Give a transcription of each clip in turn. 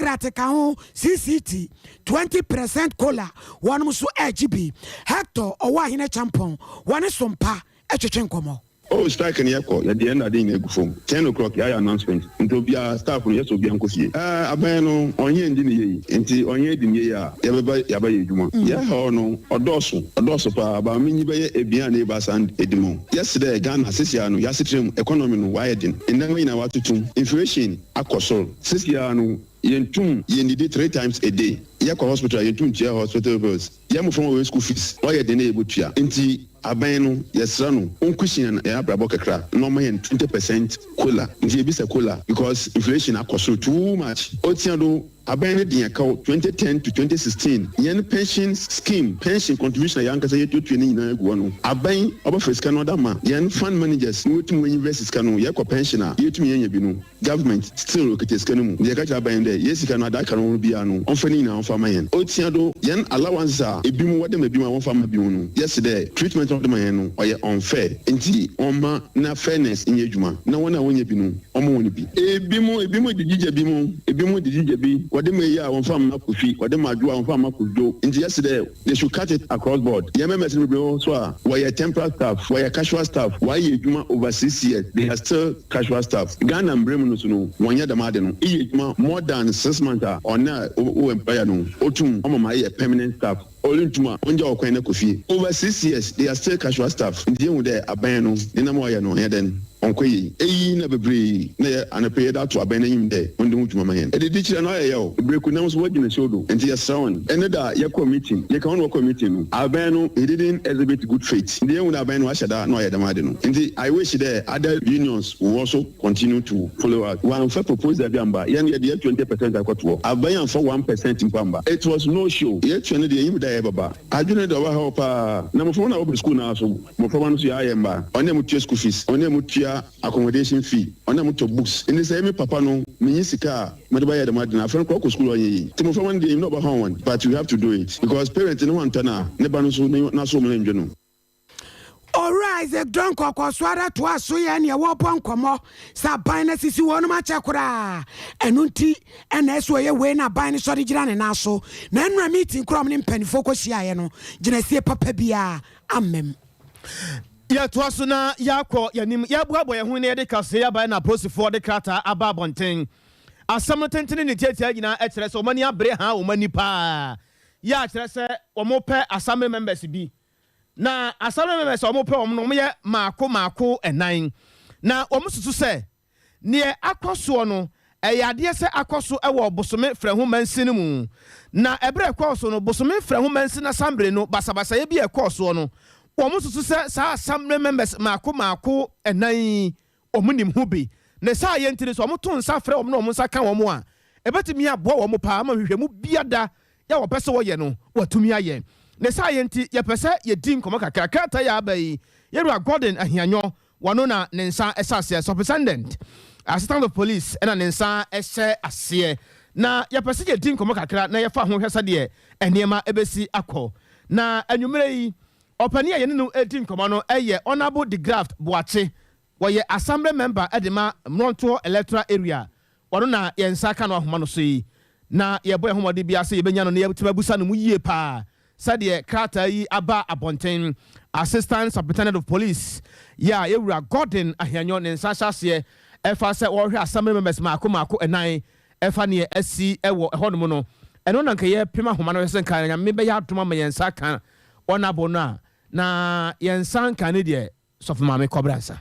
Yogurt ka CCT 20% cola one musu HB Hector or wahine champon one Sompa echechenkomo. Oh, strike in Yako, at the end of the day, 10 o'clock, I announcement. Into be a staff from Yeso Biancosi. Abano, on ye in the year, until on ye in the year, everybody, Yabayuma. Ya, or no, or dorsal, about mini bay, a bien neighbors and Edimo. Yesterday, Ghana, Siciano, Yassitum, economy, widening, and then we know what to do. Inflation, Aquasol, Siciano, Yentum, Yendy 3 times a day. Yako hospital, Yentum chair hospital bills. Yamu from school fees, why a day butcher. Inti Abeno, Yesrano, Uncusian, Abrabokakra, normal 20% cola. Njibisa cola because inflation cost too much. Otiano, Abeno the account 2010 to 2016. Yen pension scheme, pension contribution, young Kasa to 29 guano. Abain, Oberfest Canada, Yen fund managers, Mutum University Cano, Yako pensioner, Yetum Yabino. Government still look at his canoe. The Akacha Bande, yes, Canada can be an offering now for Mayan. Otiano, Yen allowance are a bimo what they may be one farmer biuno. Yesterday, treatment of the man or unfair. Indeed, Oma na fairness in Yejuma. No one I want you binu. Omo woni bi. E bimo the DJ bimo. E bimo the DJ bi. What they may ya one farm makufi. What they may do one farm makudo. Indeed, yesterday they should cut it across board. Yeme message be so. Why your temporary staff? Why your casual staff? Why Yejuma over 6 years? They are still casual staff. Ghana and Bremen no 1 year the madden. Yejuma more than 6 months on na o employer no. Otum omo my permanent staff. Olintuma onja okwene kofi over 6 years they are still casual staff ndie hu de aban no dinamo ya no heden onkoyi eyi na bebre na anape da to aban nyim de onde hu tuma mayen e de dichira no ya yo breku na so wagina shodo enti ya sound ene da ya committee ya kan no committee no aban no he didn't exhibit good faith ndie hu na aban no ashada no ya da made no enti I wish there other unions will also continue to follow us one for proposal bi amba ya 20% akoto aban for 1% impamba it was no show ye twene de yim da baba adwene do wa help na mo na open school na so mo no so ya yemba onye mutua school fees onye mutua accommodation fee onye mutua books ini say me papa no me sika me do ba ya de madina afren ko school onye yi ti mo de yim no ba hon but you have to do it because parents no want na ne ba no so na so mo ndwe no. Alright, the drunk or swara to us so yan ya wapon komo sa bina sisi wonu machakura enunti eneso ye we na bina sorry jirane na so na enra meeting krom ni mpanifo ko hia no ginesie papa bia amem ya to aso na yakọ yanim ya buabo ye hu ne de kase ya bina prosifo de krata aba bonten asam tentene ne tiatia nyina e kire se o mani abre ha o mani pa ya kire se o mo pe asam members bi na asame me so mo pe om no ye maako enan na om susu se ne akoso no eyade se akoso e wo bosome frehu mansi no mu na ebre koso no bosome frehu mansi na sambre no basabasa ye bi e koso no om susu se sa asame members maako enan om nim hu bi ne sa ye ntiri so om to nsa fre om no om nsa ka om a ebetimi abo om pa ma hwehwemu biada ya wo pese wo ye no watumi aye ne science ye pese ye din komo kakra krata ya abai yerua Gordon ahianyo wano na ne nsa esase superintendent assistant of police na ne nsa ehye ase na ye pese ye din komo kakra na ye fa ho hwesa de enema ebesi akọ na anwumere yi opani ye ne no edin komo no eye honorable the graft boache wo ye assembly member edema Mronto electoral area wano na ye nsa ka no ahoma no so yi na ye boy homode bia se ye benya no na ye tibabusa no mu yie pa Sadie krata yi aba abonten assistant superintendent of police ya yewura Gordon ahianyo ne nsahase efa se wo hwe assembly members maako enan efa ne asi ewo ehonum no eno na nka ye pema homa no hese kan nya me be ya adoma ma yensa kan ona bono na yensa kan ne de sofuma me kobransa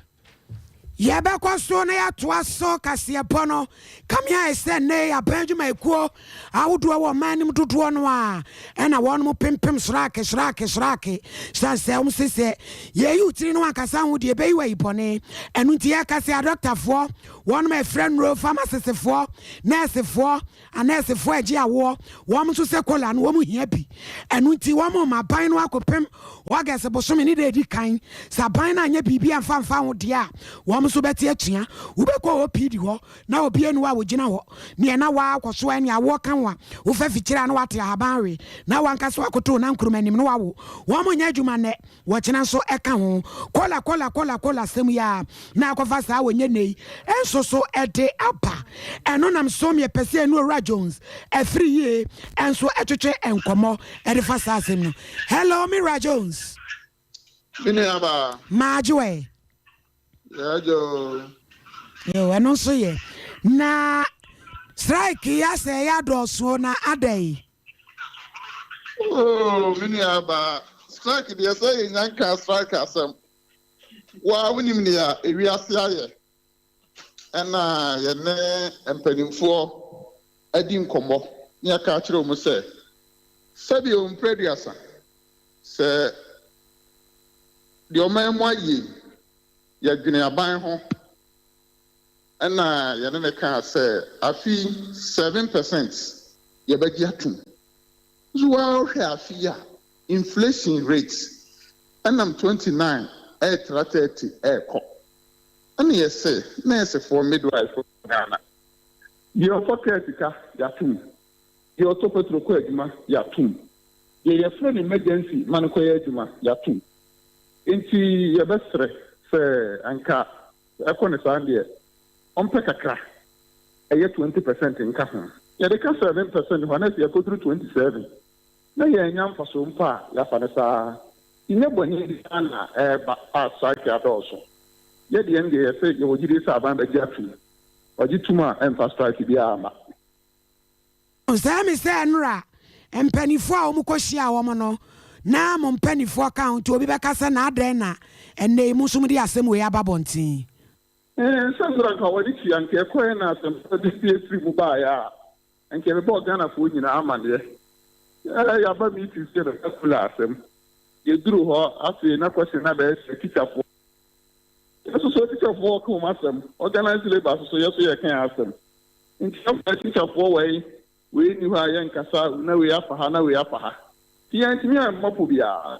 Yaba kwa so na ya toa so kase pono kamia ese ne ya Benjamin ekuo awudo wo manim dodo no a ena won mo pempem srake sanse sese ye yutiri no akasa hu de be yi pone enu nti ya kase doctor fo won my friend ro pharmacist fo nurse fo anese fo agi awo won so se kola no won hia bi enu nti won ma ban no akopem wagase bosomi ni de di kan sa ban na anya bibi amfa ho de a so beti atua ubekọ opidi ho na obi enu a wogina ho ne na wa akwoso ani awo kan wa wo fa fikira na wate ahabanwe na wankaso akoto na nkrumanim no wawo wo monya adwuma ne wo kina so eka ho kola sem ya na akofa sa wonye nei enso so ede apa eno nam so me pese no Ra Jones every year enso etwetwe enkomo ede fa sasem no. Hello me Ra Jones. Aba. Majwe. Yajo. Yo eno so ye. Na strike ya se ya do so na adai. Oh, Aba. Strike dey say nyanka strike asem. Wa wonim ne ya ewiase aye. Ena ye ne empanimfo adi nkomo. Nya ka kire mu se. Sabi o mprediasa. Se the Omemo ye, ya Guineaban ho, and Yanaka say, I feel 7%. Ya begiatum. So I fear inflation rates, and I'm 29, 30, cop. And yes, say, nurse for midwife for Ghana. Your pocket, yatum. Your topetro quedma, yatum. Your friend emergency, manakoyajuma, yatum. Inti yabestre se anka ekone sande ompe kakra eye 20% nka ho ye de ka 7% ho na se yakodru 27 na ye nya mfaso mpa ya fa ne sa ine boni di ana ba asaki adoso ye de ende ye se ye wogiri sa ban ba giatu ogituma infrastructure bi ama o sa mi se nra empanifo a omukohia wo mo no na mo mpanifo account obi bekasa na adan na enne mu sum di asem we ababontin sandra ka wadi ti anke koe na asem di PS3 mu ba ya anke be bo Ghana fo nyina amade ya ba mi ti se na kula asem ye duru ho afi na kwese na be se kitafo so kitafo ko masem organize labor so yeso ye kan asem nti am kitafo we ni ha ye nkasa na we afa ha na we afa ha Tiantimi mapo bia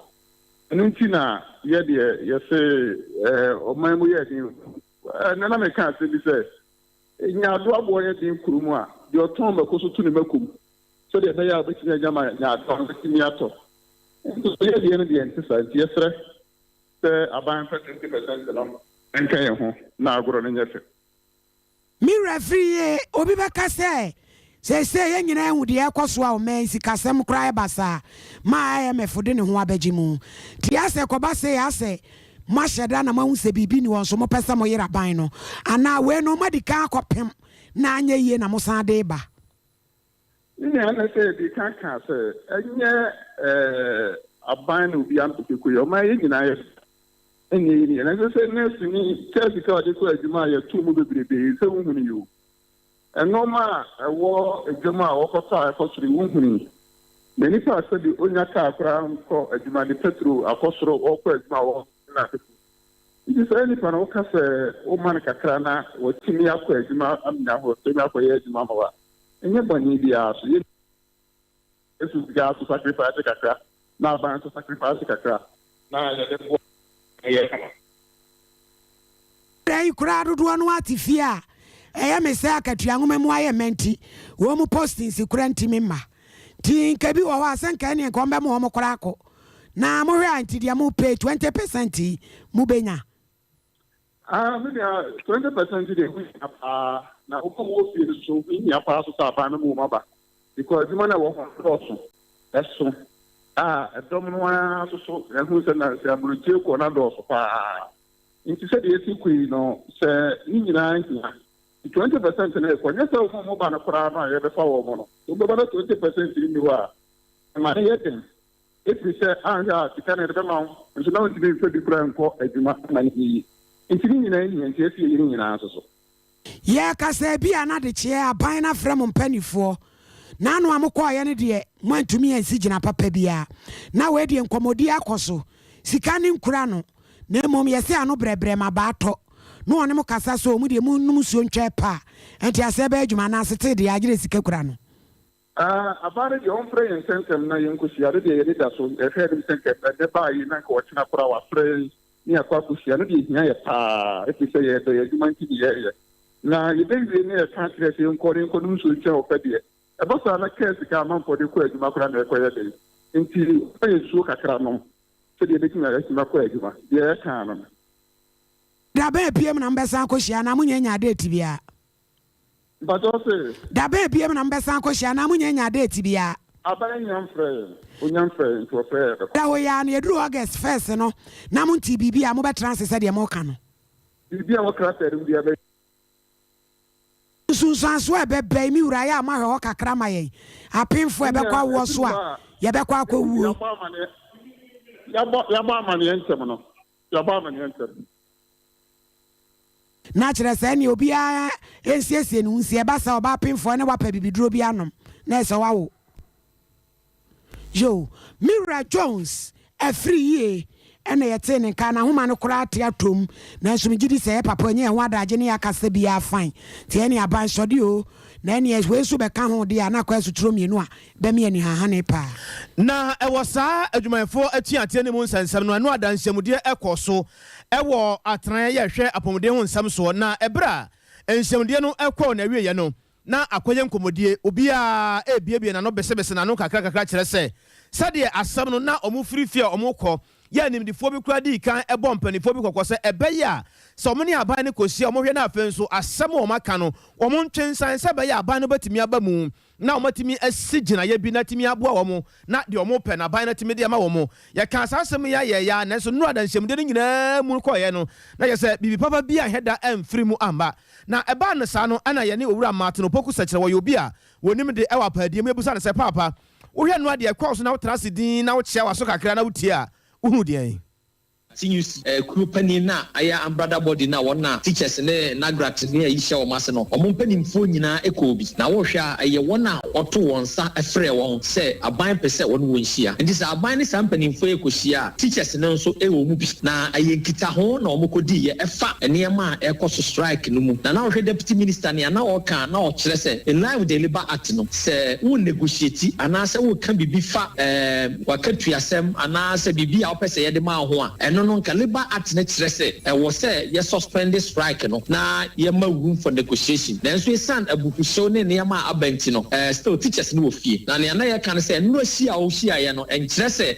nti na ye de ye se omamu ye din na me kan se bi se nya do abo ye din kurumu a de oton be ko so tu ne makum so de be ya be tinya jama nya do be tinya to nti ye de ne de nti sa nti ye sre se aban 20% lam enka ye ho na agoro ne nyefe mi referee obi beka se ye nyina hu de ekoso a o men sikasem kra basa ma IMF de ne ho abagimu ti ase koba se ya se maheda na mahu se bibi ni won so mo pesa mo yera ban no ana we no madika akopem na anya yie na mo san de ba ni ana se di kan se enye aban no bi am to kuyo ma ye nyina ye enye ni na se next ni tell ka de ko adwuma ye tu mu bebrebe se hu ni yo enoma ewo ejuma awokota akosiri wuhuni many parts of the onya ka akra ko adwuma de petro akosoro okọ adwuma wo na petu it is any pan o ka se o man kakra na wo timi akọ adwuma amnya ho timi akọ ye adwuma ma wa enye bani bia so ye esu ga to sacrifice kakra na ban to sacrifice kakra na ya de bo ye kama dai kura do no atifia me say akatua ngoma mu aye menti wo mu posting si kura ntimi ma tin ka bi wo wa san ka ne ko mbe mo kora ko na mo hwe anti dia mu pay 20% mu benya me dia 20% de hu na ko mo fi so ni apa so ta ba na mu maba because di mana wo ho so eso edom no so hu se na se aburutie ko na do so pa nti se de esi kui no se ni nyina ntia 20% na ko nyesa wo mo ba na kora na ye be fa wo mo no so be ba 20% ni wa ma ye ten if we say anja tikane de ma nso na nti be di kora nko adwuma na ni nti ni nyina ni nti esi ni nyina so ye ka se bia na de che aban na frem mpanifo na no amkọ ye ne de mo antumi ansi gina papa bia na we de nkomodi akoso sika ni nkura no na mom ye se ano brebre ma ba to no one mo kasa so mu de mu num suo ntwe pa enti ase ba adwuma na asete de agire sika kura no abare de on frey sentem na yenkosia de ye da so e fe de sentem de ba yi na ko china kura wa frey ni akwa kusia no de hia ye pa e fi se ye de adwuma nti ye na ye de ni e kan kire se nko num suo ntwe o pa de e ba sa na kesi ka man for de ko adwuma kura na e ko ye de nti e suo kakra no se de kina ya kina ko adwuma ye kan no dabe pm na mbesa akohia na munye nya date bia but also dabe pm na mbesa akohia na munye nya date bia aban nyam frɛ to frɛ da wo ya na eduru August 1st no na munti bibia mo be transfer de mo ka no bibia mo krata ru bia be sunsanso ebebe mi wura ya ma hwe kakra ma ye apemfo ebekwa wo so a ye bekwa akwu ya ba amane ntem no ya ba amane ntem na kire se ne obi a ensiesie no nsie ba sa oba apemfo ne wapa bibiduro bi anom na ese wawo yo Mira Jones free ene yete ne ka na homa no kora ate atom na so mgidi se papa nye ho adaje ne yakase bia fine tie ne aban sode o na ne we so be ka ho de na kwa so turo mienu a be me ani ha ne pa na ewo saa adwumayefo atuate ne mu nsensem no adanhyemude ekoso ewo atran ye hwe apomode ho nsem so na ebra enhyemude no ekọ na wiye no na akoye nkomodie obi a ebiebie na no besebese na no kakra kire se sade asam no na omufirifia omukọ ya nimdifo bi kura di kan ebo mpanifo bi kokọ se ebeya so omni aban ne kosia omohwe na afen so asam o maka no omo ntwensan se beya aban no batimi aba mu na omatimi asigina ye bi na timi aboa omo na de omo pe na aban na timi de ama omo ya kan asam ya na so no adanhyemde no nyina mu koye no na ye se bibi papa bi a heda amfiri mu amba na eba no sa no ana ye ne owura mate no poku sekere wo yobi a wonim de ewa paadie mu ebusa ne se papa wo hwe no ade ekwa so na wo trasidin na wo chia waso kakra na wo tie uhu de Sinus Krupani na aya ambrada body na wona teachers ne nagrat ne ayisha o mase no omo mpanimfo nyina ekobi na wo hwa aye wona oto wonsa efre won se aban pese won wonhia ndi se aban ne sampanimfo ekohia teachers ne nso ewo mu bi na aye nkita ho na omo kodi ye efa enema ekoso strike no mu na wo hwe deputy minister ne na wo kan na wo kire se in line with the labor act no se wo negotiate ana se wo kan bibi fa wakatuasem ana se bibi a wo pese ye de ma ho a no Kaliba at next was say yes suspended strike no na yema room for negotiation then so san abukusho ne yema abenti no still teachers no fie na na ya kan say no hia o hia ye no enkyere say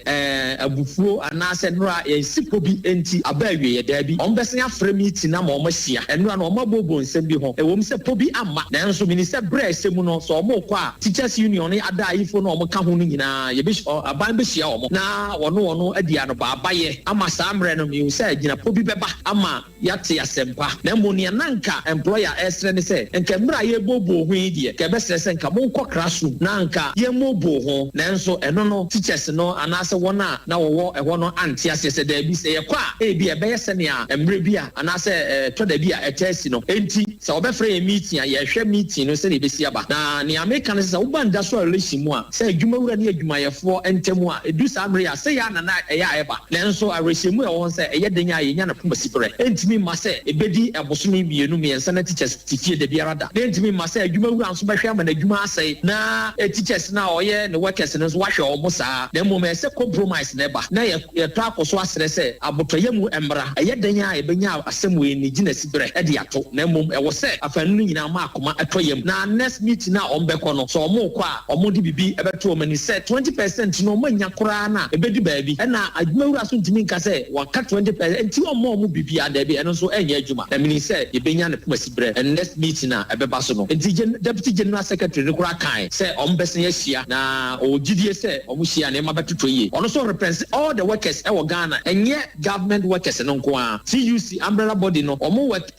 abufuo ana say no ye sipo bi enti abawie ye da bi on besen afre meeting na ma o ma hia eno na o ma bobo nsem bi ho wo se pobi amma na so minister bre semu no so o mo kwa teachers union ne ada ifo no o mo ka ho no nyina ye bi aban be hia o mo na wono adia no ba abaye ama samre no mi say gina pobi beba ama yate asempa na monia nanka employer esre ne say enka mra ye bobo ho die ke be sere nka mo nkọ classroom na nka ye mobo ho nanso eno no teachers no anase wona na wo eho no anti asese da bi say ye kwa e bi e be yese ne a emre bi a anase to da bi a etesi no enti se obefre ye meeting a ye hwe meeting no se ne besi aba na ne America ne se wo banda so relation mu a se adwuma wura ne adwumayefo entemu a edu sa amre ya se ya na eya eba nanso a relation mu e won se eye denya ye nya na pumba sipre entimi ma se ebedi ebosomi bienu miensa na teachers tifie de biarada entimi ma se adwuma wura nso behwe ama na adwuma asai na teachers na oye ne workers ne so wahwe omo saa na mo me se compromise na eba na ye to akoso asere se abotoye mu emra eye denya ebenya asem we ni gina sipre e de ato na mo e wo se afanu nyina ma akoma atoyem na next meeting na ombeko no so omo kwa omo di bibi ebeto o mani se 20% no manya kora na ebedi baabi e na adwuma wura so ntimi nka se waka 20% enti omo mu bibi adabi eno so enye adwuma na mini se ebenya ne pumasi bre and next meeting na ebeba so no enti deputy general secretary ne kora kan se ombesen ya hia na ogidie se omo hia na mabetoto ye ono so represent all the workers e wo Ghana enye government workers no nko a TUC umbrella body no omo work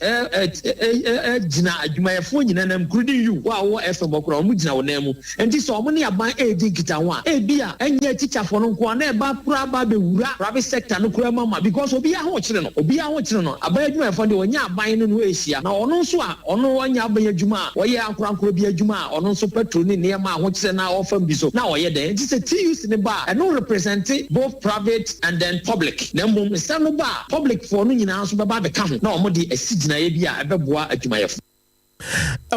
gina adwumayefo nyina na including you wa wo FM okura omo gina wo na mu enti so omo ne aban edi nkita ho a bia enye teacher fo no nko na eba pra ba be wura private sector no kura mama because obi a ho kire no aban adwumayefo de onya aban no ehia na ono nso a ono anya aban adwuma a oye ankorankoro bi adwuma a ono nso petrol ne ne ma ho kire na ofam bi so na oye de enti se TUC ne ba no represent both private and then public na mbom se no ba public for no nyina nso beba be ka ho na omo de asigina ye bi a ebeboa adwumayefo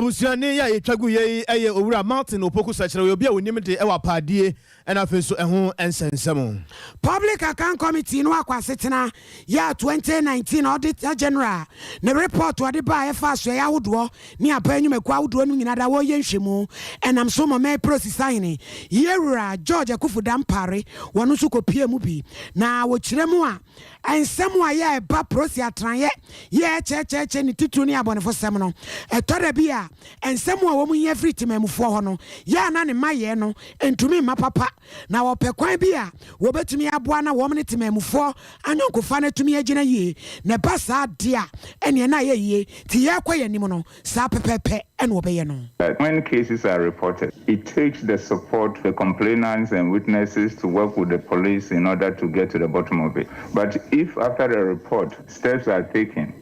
abusuane ya etwagu ye eye owura Martin Opoku sachire we obi a wonim de ewa paadie ena afeso eho ensensem Public Account Committee no akwasetena ya 2019 Auditor General ne report wade ba efa so ya wodo ne abanyumeku awodo no nyina da wo ye nhwemu enam so mo me process sign yewura George Akufudampare wono so kopie mu bi na wo kiremu a ensem a ye ba process atran ye che ni titu ne abonefo sem no etore bi a ensem a wo mu ye free timamufo ho no ya na ne maye no entumi mapapa na wo pekwan bi a wo betumi aboa na wo ne timamufo anyonkofa na tumi agina yie na ba sa de a ene na ye yie ti ye kwaye nim no sa pepepe ene wo be ye no. When cases are reported, it takes the support of the complainants and witnesses to work with the police in order to get to the bottom of it. But if after the report steps are taken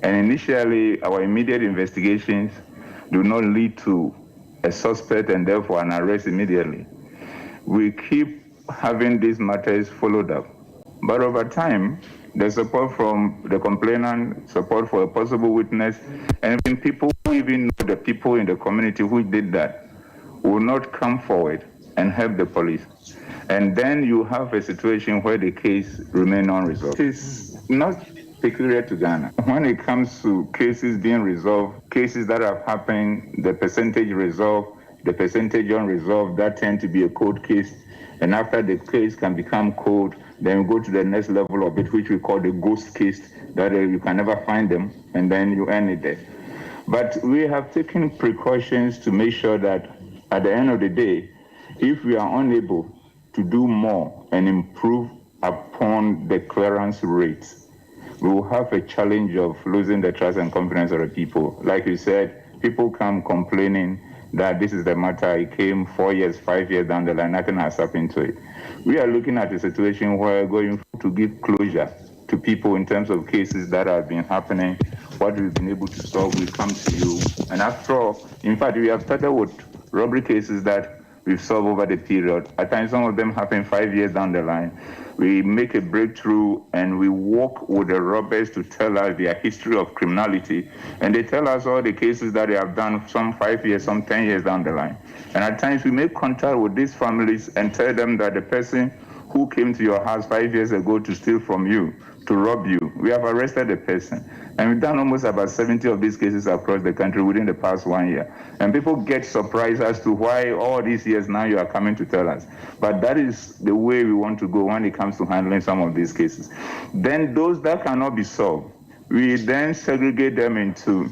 and initially our immediate investigations do not lead to a suspect and therefore an arrest immediately, we keep having these matters followed up. But over time, the support from the complainant, support for a possible witness, and even people who even know the people in the community who did that will not come forward and help the police. And then you have a situation where the case remains unresolved. It's not peculiar to Ghana. When it comes to cases being resolved, cases that have happened, the percentage resolved, the percentage unresolved, that tend to be a cold case. And after the case can become cold, then we go to the next level of it, which we call the ghost case, that you can never find them, and then you end it there. But we have taken precautions to make sure that at the end of the day, if we are unable to do more and improve upon the clearance rates, we will have a challenge of losing the trust and confidence of the people. Like you said, people come complaining that this is the matter, it came 4 years, 5 years down the line, nothing has happened to it. We are looking at a situation where we're going to give closure to people in terms of cases that have been happening, what we've been able to solve, we come to you. And after all, in fact, we have started with robbery cases that we've solved over the period. At times, some of them happen 5 years down the line. We make a breakthrough and we work with the robbers to tell us their history of criminality. And they tell us all the cases that they have done, some 5 years, some 10 years down the line. And at times we make contact with these families and tell them that the person who came to your house 5 years ago to steal from you, to rob you, we have arrested the person. And we've done almost about 70 of these cases across the country within the past 1 year. And people get surprised as to why all these years now you are coming to tell us. But that is the way we want to go when it comes to handling some of these cases. Then those that cannot be solved, we then segregate them into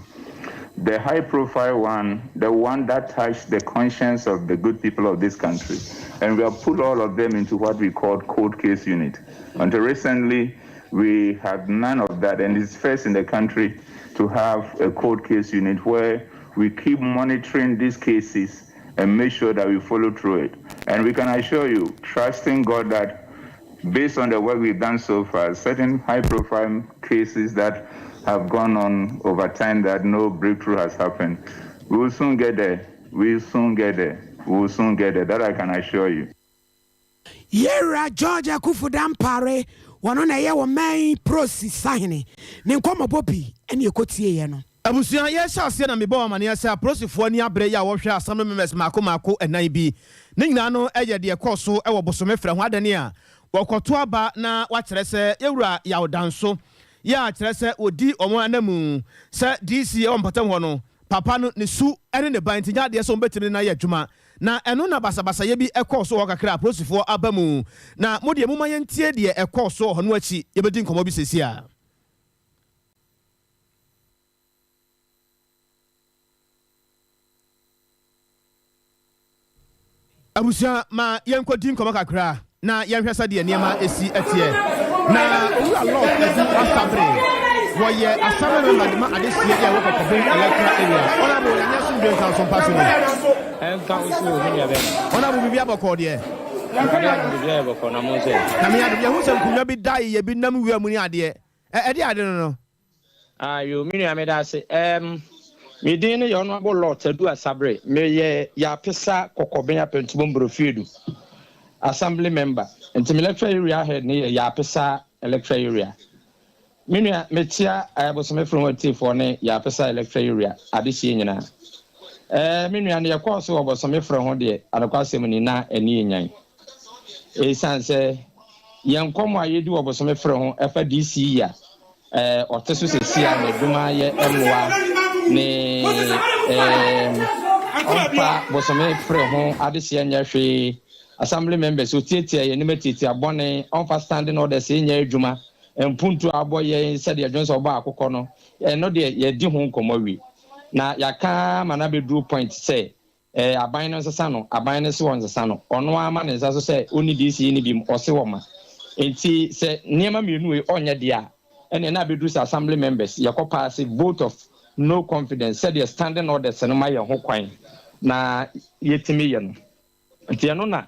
the high-profile one, the one that touched the conscience of the good people of this country. And we have put all of them into what we call cold case unit. Until recently, we had none of that, and it's first in the country to have a cold case unit where we keep monitoring these cases and make sure that we follow through it. And we can assure you, trusting God, that based on the work we've done so far, certain high-profile cases that have gone on over time that no breakthrough has happened, we will soon get there. We will soon get there. We will soon get there. That I can assure you. Yera George Akufudampare wano na ye wo man process sign ne nkomo bobi ene ekotie ye no abusuan ye hyase na meba amane ase aprosifo ani abre ya wo hwe asam members mako enan bi ne nyina no eye de ekoso e wo bosome frɛ ho adane a wokoto aba na wa kyerɛ sɛ ewura yawdanso ya kyerɛ sɛ odi omo anamu sɛ DC o mpatam ho no papa no ne su ene ne ban tinya de so mbetimi na ye adwuma na eno na basabasa ye bi ekoso wo kakra aprosifo abamu na modie muma ye ntie de ekoso ho no achi ye bedi nkomo bi sesi a abusia ma yenkodi nkomo kakra na yenhwesa de niema esi etie na owura lot edu asabre wo ye asame member ma adesie ye wo kokobin electoral area ona bo ye nyesu de kan so pass no enka usu ni ya be ona bo bibia boko de bibia boko na mo se na me ade hu se nkunya bi dai ye bi nam wi amuni ade e de ade no ayo mi nua me da se me din ne yo no abo lot edu asabre me ye ya pesa kokobin apentubo mbrofiedu assembly member enti electoral area head ne ya pesa electoral area me nua metia abosome from what for ne ya pesa electoral area adesie nyina me nua ne yakɔ so obosome frɛ ho de anokwasɛm ni na ani nyan esanse yen komo ayedi obosome frɛ ho efa DC ya ɔte so sesia na dwuma ye emwa ne ɔmpa bosome frɛ ho adehye nya hwe assembly members otietie ye ne matiti abɔne ɔmfa standing order se nya adwuma empuntu abɔye sɛ de adwonso ɔbɔ akokɔ no no de ye di ho nkomawi na yaka mana bedru point say aban no sesa no aban no se won sesa no ono ama ne nsa so say oni DC ni bim ɔse wɔ ma enti sɛ niema mienu we onye de a ene na bedru assembly members yakɔ pass vote of no confidence said the standing order se no ma ye ho kwan na yetimi ye no enti no na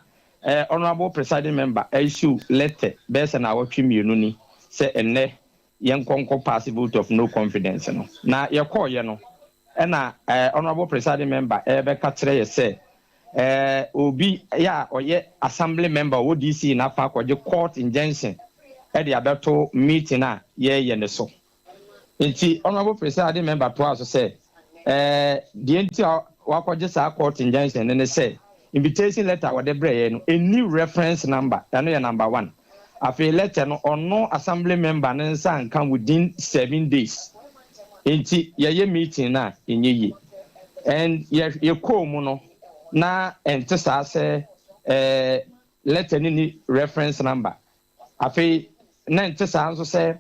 honorable presiding member issue letter bese na awotwe mienu ni sɛ enne yenkonko pass vote of no confidence no na yakɔ ye no ena honorable presiding member be ka kire ye say obi ya oye assembly member wo DC na fa kwaje court injunction e de abeto meeting a ye ne so enti honorable presiding member to aso say the enti wa kwaje sa court injunction ne say invitation letter wo de breye no a new reference number no ye number 1 afi letter no ono assembly member ne nsa kan within 7 days enti ye meeting na enye and ye call mu no na ente sa se letter ni reference number afi na ente sa nso se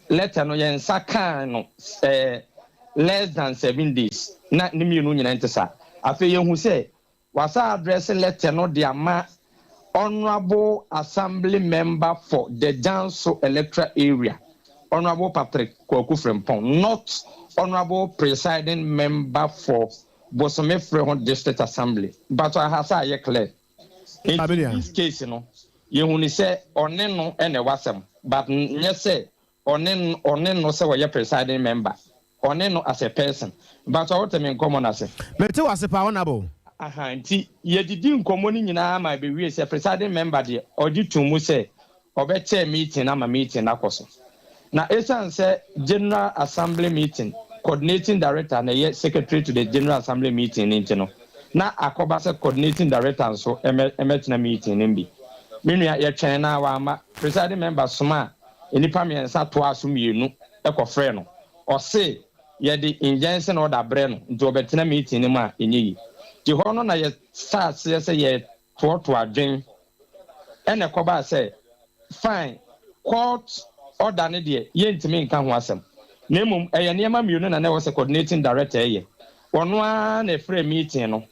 letter no ye nsa kan no less than 7 days na ni mienu nyina ente sa afi ye hu se wasa address letter no de ama honorable assembly member for the Janso electoral area Honorable Patrick Kwaku Frempong, not Honorable Presiding Member for Bosome Frehon District Assembly. But I have said clear. In this case, you know, you only say oneno and a wasam, but yes, say oneno say we presiding member, oneno as a person. But what I mean, common as a. But it was a honorable. Aha, ye didn't come on in might be we a presiding member, or did to Muse or better meeting, I'm a meeting, Akoso. Na esan say General Assembly meeting coordinating director na ye secretary to the General Assembly meeting no na akoba say coordinating director so emetina meeting nimbi menua ye twɛn na wa ama presiding member soma enipa me nsa to aso mienu ekɔfrɛ no ɔse ye di injunction order bre no nti obetina meeting nim a enyi ti hɔ no na ye start say ye to adwen ene kɔba say fine court order ne de yentimi nka ho asem na emum niema mienu na was coordinating director ye ono a na free meeting no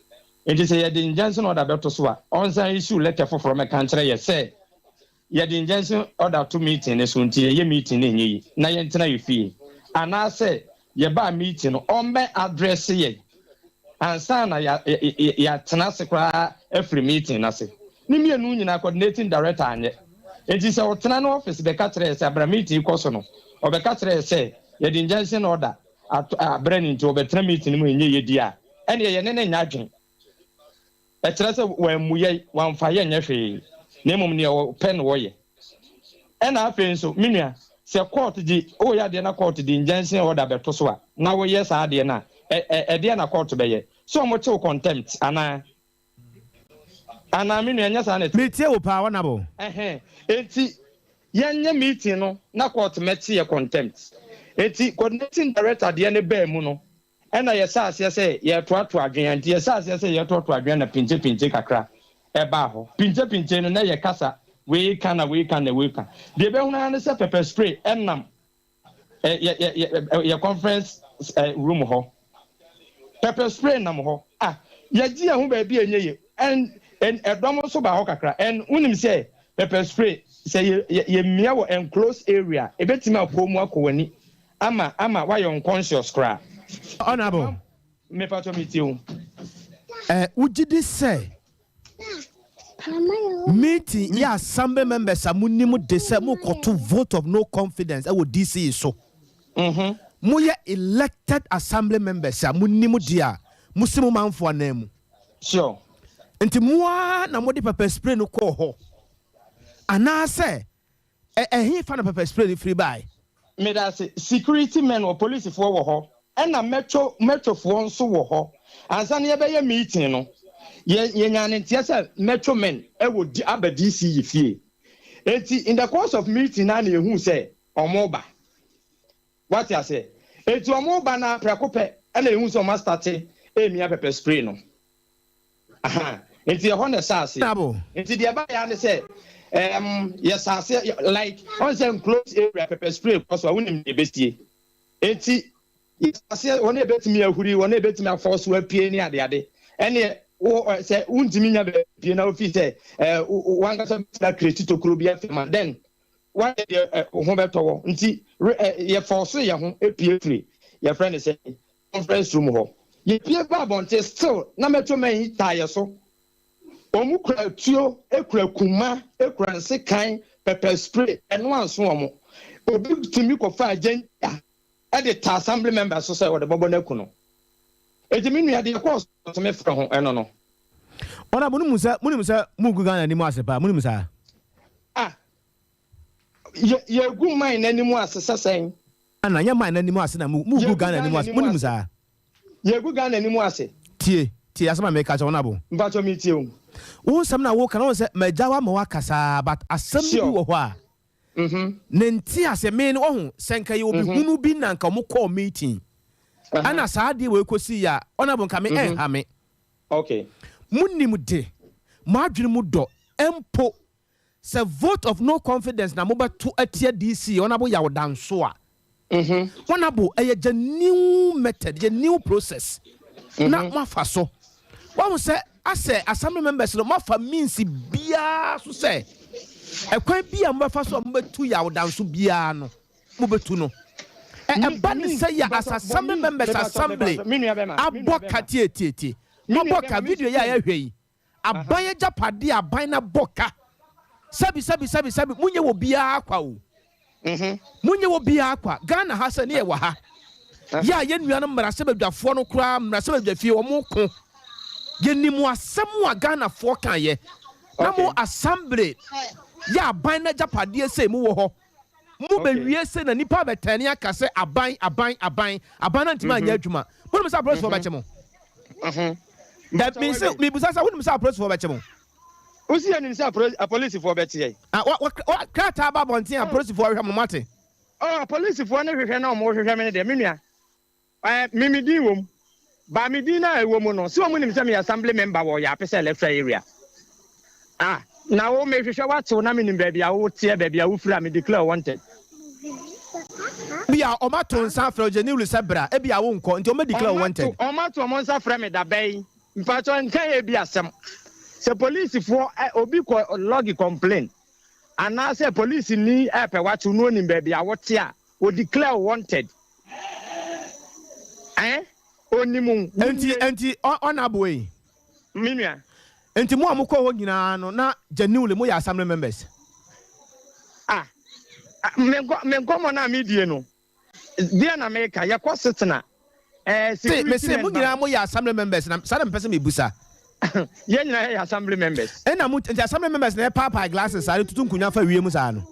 enti say ye the injunction order beto so a onsan issue letter for me kan kire ye say ye the injunction order to meeting ne so nti ye meeting ne nyi na ye ntena ye fie ana say ye ba meeting no ombe address ye ansa na ya tena sekra every meeting na say ni mienu nyina coordinating director anye enti se otena no office be ka kire say abramiti ikoso no obeka kire say ye the injunction order abra ni nti obetena meeting mu enye ye dia ene ye ne nya adwen e kire say wan muye wan fa ye nya hwe na emum ne o pen wo ye ena afen so minua se court di o ya de na court di injunction order beto so a na wo ye sa de na e de na court be ye so mo che contempt ana minua nya sa na me tie wo pa wonabo enti yenye meeting no na court meti ye contempt enti coordinating director de ne ba mu no ena ye sa ase say ye to adwen anti ye sa ase say ye to adwen na pinche kakra e ba ho pinche no na ye kasa we can de be hu na say pepper spray enam ye conference room ho pepper spray nam ho ye gi hu ba bi enye ye and edom so ba ho kakra and unim say pepper spray say ye mia wo enclosed area e betima akomu akowani ama why you unconscious cry honorable me pato meeting ugidi say meeting ya assembly members amunimu de say mo koto vote of no confidence e wo DC so mo ye elected assembly members amunimu dia musimu manfo anemu sure enti moa na mo de pepper spray no ko ho ana say he fa na pepper spray free buy me that say security men or police for wo ho ɛna metro for nso wɔ hɔ ansa ne yɛbɛyɛ meeting no yɛnya nteɛ sɛ metro men ɛwɔ aba DC fie enti in the course of meeting na yɛhu sɛ ɔmo ba what you say enti ɔmo ba na prɛko pɛ ɛna yɛhu sɛ ɔmo start emia pepper spray no aha enti ɛhɔ na saase enti deɛ ba ya ne sɛ yes like on say close area pepper spray because we wouldn't be bestie enti yes one ebetimi ahuri one ebetimi aforce wa pie ni ade ene wo say untimi nya pie na ofi say one gasa na create to kuro bia fema then one ho beto wo nti ye force ye ho epie free your friend say conference room ho ye pie ba bonte still na metro man taye so omu kura tuo ekura kuma ekura nsekan pepper spray eno anso omo obi timi kofa agenda e de ta assembly members so say wo de bobo na kuno ejimi nua de course to me fra ho eno no ona munum sa mugu Ghana ni mu asepa munum sa ye gu man na ni mu asesa sen ana nya man na ni mu ase na mugu Ghana ni mu ase munum sa ye gu Ghana ni mu ase tie asema me ka cha ona bo mbacho mi tie o wo sam na wo kana wo se majawa ma wakasa but asem bi wo ho a nenti ase me no ho senka ye obi hunu bi na nka mo call meeting ana saa de we kosi ya ona bo nka me ha me okay munim de madwene mu do empo se vote of no confidence na mo beto atia DC ona bo ya wodanso a ona bo eye je new method je new process na mafa so wo say ase assembly members no mafa means bia so say ekwan bia mo befa so mo betu ya wodanso bia no mo betu no ba ne say ya assembly members assembly aboka tie mo boka video ya hwei aban japade aban na boka sabi munye wo bia akwa o munye wo bia akwa Ghana ha se ne ye wa ha ya ye nua no mmara se badwafo no kura mmara se badwafie wo mo ko ye nimu asem wa Ghana fo kan ye na mo assembly ya aban na japade se mu wo ho mo bewie se na nipa betani aka se aban na ntima anya adwuma mo no sa approach for bache mo that means me busasa wouldn't say approach for bache mo Usi ya nisa police for beti what krata ba bontin approach for hwe mo mate police for na hwehwe na mo hwehwe me de menua mimi din wom ba mi din na ewo mo no se o mo nim se me assembly member wo ya pese electoral area na wo me hwehwe wate na me nim ba bia wo tie ba bia wo fira me declare wanted bia o mato nsa fra Jenny Sebra e bia wo nko nti o me declare wanted o mato mo nsa fra me da bai mpacho nkan e bia asem se police for obi ko log complaint and now say police ni epe watu no nim ba bia wo tie a o declare wanted onimu enti honorable e minua enti mo amukọ ho nyina no na Jenny mo ya assembly members me gomo na medie no dia na America ya kwa setna me say mo nyina mo ya assembly members na sa dem person me busa ye nyina ya assembly members na mo enti assembly members na papa glasses are tutu nkunya fa wie mu sa no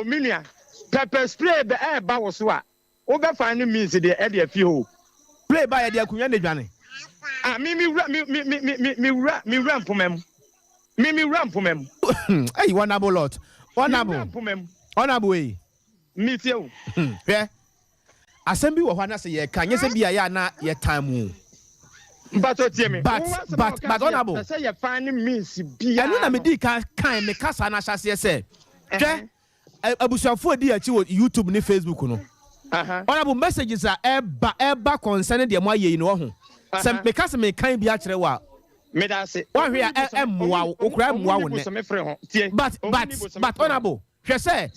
minua pepper spray be ba wo so a wo be fa ni means de e de afi ho play by de akunya na dwane mi rampomem hey honorable lot honorable e mi tie hwe asem bi wo ho na se ye ka nye se bia ya na ye time but tie me but honorable say ye fan means bia enu na me di kan me kasa na hyase se hwe abusuafo di achi wo YouTube ni Facebook no honorable messages are eba concern de mo aye ni wo ho se me kasa me kan bi a kire wa me da se wa hwe a emwa okura emwa wo ne but honorable hwe se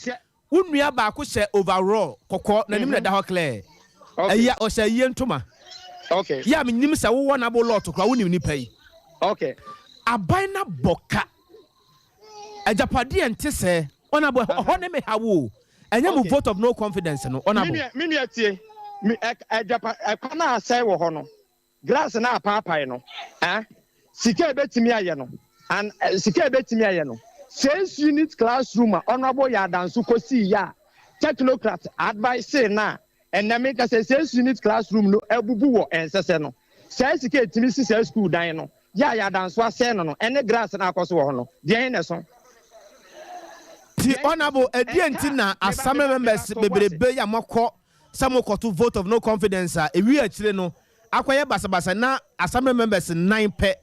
unua ba ko she overall kokko na nim na da ho clear eya o she ye ntoma okay ya me nim se wo na bo lot kra wo nim ni pai okay aban na boka ajapade ente se honorable ho ne me hawo enya mu vote of no confidence no honorable me tie me ajapa akona asai wo ho no glass na papa no sika ebetimi aye no and sika ebetimi aye no 6 unit classroom honorable ya dansu kosi ya technocrat advice na and na make us a 6 unit classroom no ebubu wo ensese no sai sika etimi si sai school dan no ya danso ase no ene grass na akoso wo no de ne so ti honorable edienti na assembly members bebrebe ya mokọ samoko to vote of no confidence a ewi akire no akoye basabasa na assembly members 9 pe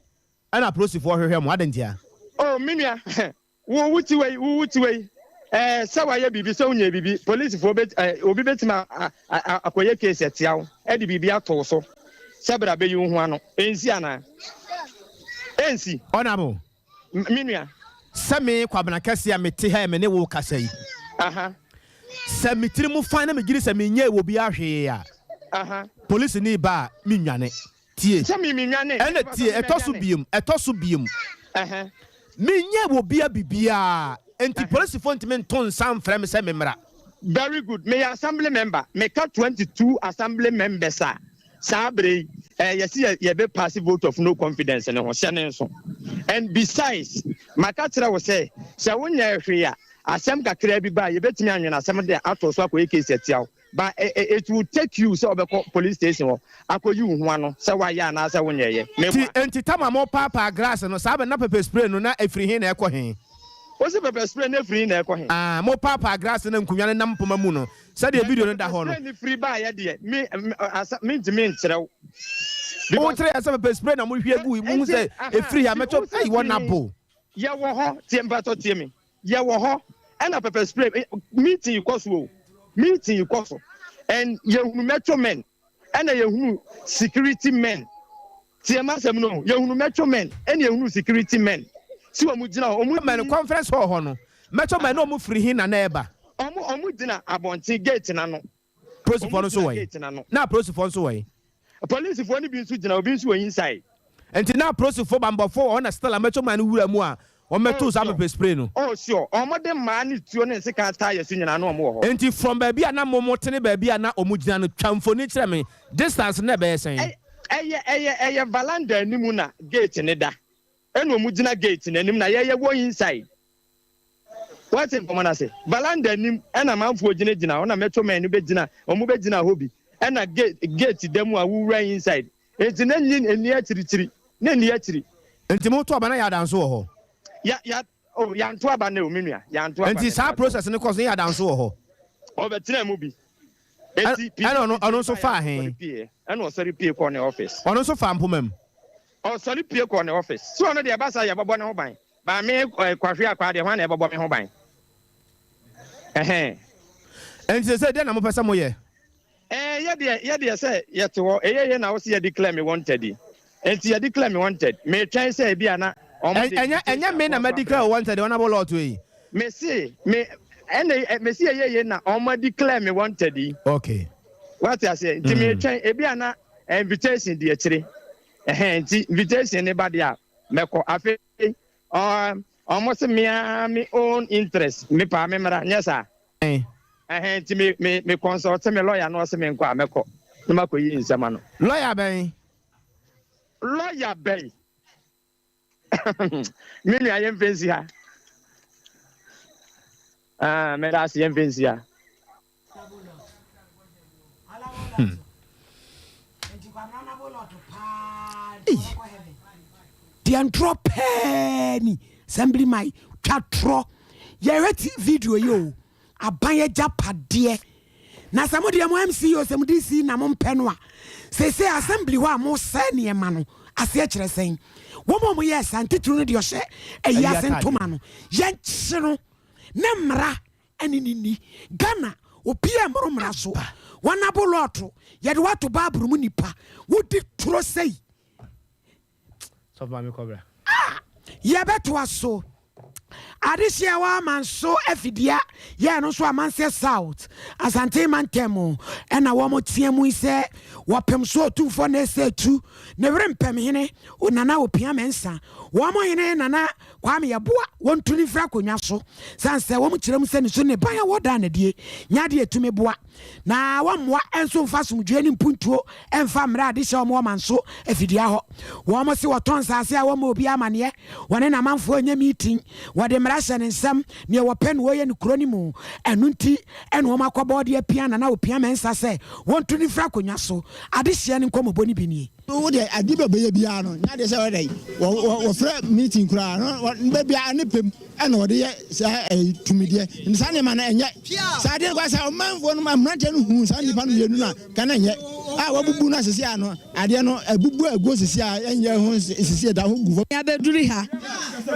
ana process for hwehwe mo adentia oh minua wo wuti wei sawa ye bibi so nya bibi police for bet obi betima akoye case etiawo e di bibi ato so sabra be yi hu ano ensi ana ensi honorable minua sami kwabena kase a mete ha me ne wo kasa yi aha sami tiri mu fan na me giri sami nya wo bi ahwe ya aha police ni ba minwane tie sami minwane ene tie etoso biem aha minye wo bia bibia enti police fontimen ton sam frem se memra very good me assembly member me ka 22 assembly members a sabre yes ye be pass vote of no confidence ne ho hyene so and besides makatira wo say wonya ehwe a asem kakra bi ba ye betimi anwena asem de ato so akoye case atiaw but it will take you so obeko police station wo akoyi hu ano se wa ya na se wonya ye enti tama mo papa grass no sabe na pepper spray no na efiri hin na ekọ hin o se pepper spray na efiri na ekọ hin mo papa grass na nkunwa ne nam poma mu no se de video no da ho no ni free ba ye de me ntirew o tere asa pepper spray na mo hwie gu mu se efiri ha mecho ai wona bo ye wo ho tie mbato tie me ye wo ho and a pepper spray meeting you so and you metro men and you security men tiema sem no you metro men and you security men si omu gina omu men conference ho no metro men no mu free hin na eba omu gina abonti gate na no police for no so way na police for so way police for ni bi nsu gina obi nsu wo inside enti na police for bambo for on still metro man wura mu a o meto sa pepper spray no oh sure omode ma ni tuo ne se ka ta yesu nyina no omo ho enti from baby ana momotene baby ana omugina no twamfoni kire me distance na be yesen eye valanda animu na gate ne da eno omugina gate na anim na ye wo inside what information na say valanda anim ena manfo gina ona metro man be gina omu be gina hobi ena gate demu a wura inside enti na ni achirichiri na ni achiri enti mo to abana ya danso ho ya nto aba na omenua ya nto aba enti sa process ne cause ya danso ho o betina mu bi ono so fa hen eno sorry pie ko ne office ono so fa mpomam o sorry pie ko ne office so ono de basa ya bobo ne ho ban ba me kwahwe akwa de ho na bobo me ho ban enti se de na mo pesa mo ye ye de say ye to ye na wo se ye declare me wanted enti ye declare me wanted me try say bia na enya me na medical wanted honorable lot we me see ye na o declare me wanted okay what I say nti me twen e bia na invitation de akire nti invitation ne ba dia meko afi almost me own interest me pa me mara nyesa nti me consult me lawyer no se me nko ameko no makoyi nsema no lawyer ben mimi ayem fancy ha me da si yem fancy ha the antropeni assembly my twatro ye reti video yo abanye japade na samodi am MCO samodi si na mo mpeno a se assembly ho am se ne ma no ase akire sen wo mo yes antitru no de ohye eyi asentoma no ye nchiro ne mra anini Ghana opia mromra so wana boloto ye de wato babru mu nipa wodi tro sei so ba me cobra ye beto aso adisia wa manso efidia ye no so amanse south asante mantemo ena wo mo tiemu ise wo pem so tumfo na esetu ne werempem hene onana opia mensa wo mo hene nana kwame yeboa wontuni fra konwa so sanse wo mo kirem se ne so ne ban ya woda na die nyade etumi boa na wo moa enso mfa somdwe ni mpuntuo emfa mra adisia wo mo manso efidia ho wo mo se wo ton sase a wo mo obi amane wone na manfo nya meeting wode mra ahyɛ ne nsɛm nea wɔpɛ no wɔyɛ no kuro no mu ɛno nti ɛna wɔn akɔbɔ de apia na opia mɛnsa sɛ wɔnto ne fira akonnwa so ade hyia ne nkɔmmɔbɔ no bi nie wo de ade bɛbɛyɛ biara no nya de sɛ wɔdɛ wɔfrɛ meeting koraa no bɛbia ne pɛm ɛna wɔde yɛ sɛ tumideɛ nsa ne ma no ɛnyɛ saa de kwa sɛ ɔmanfoɔ no mmeranteɛ no hu saa nnipa no mmienu no a ka na nyɛ a wɔbubu no asese a no adeɛ no abubu aguo sisi a ɛnyɛ ho sisi da ho gu fɔ yɛbɛduri ha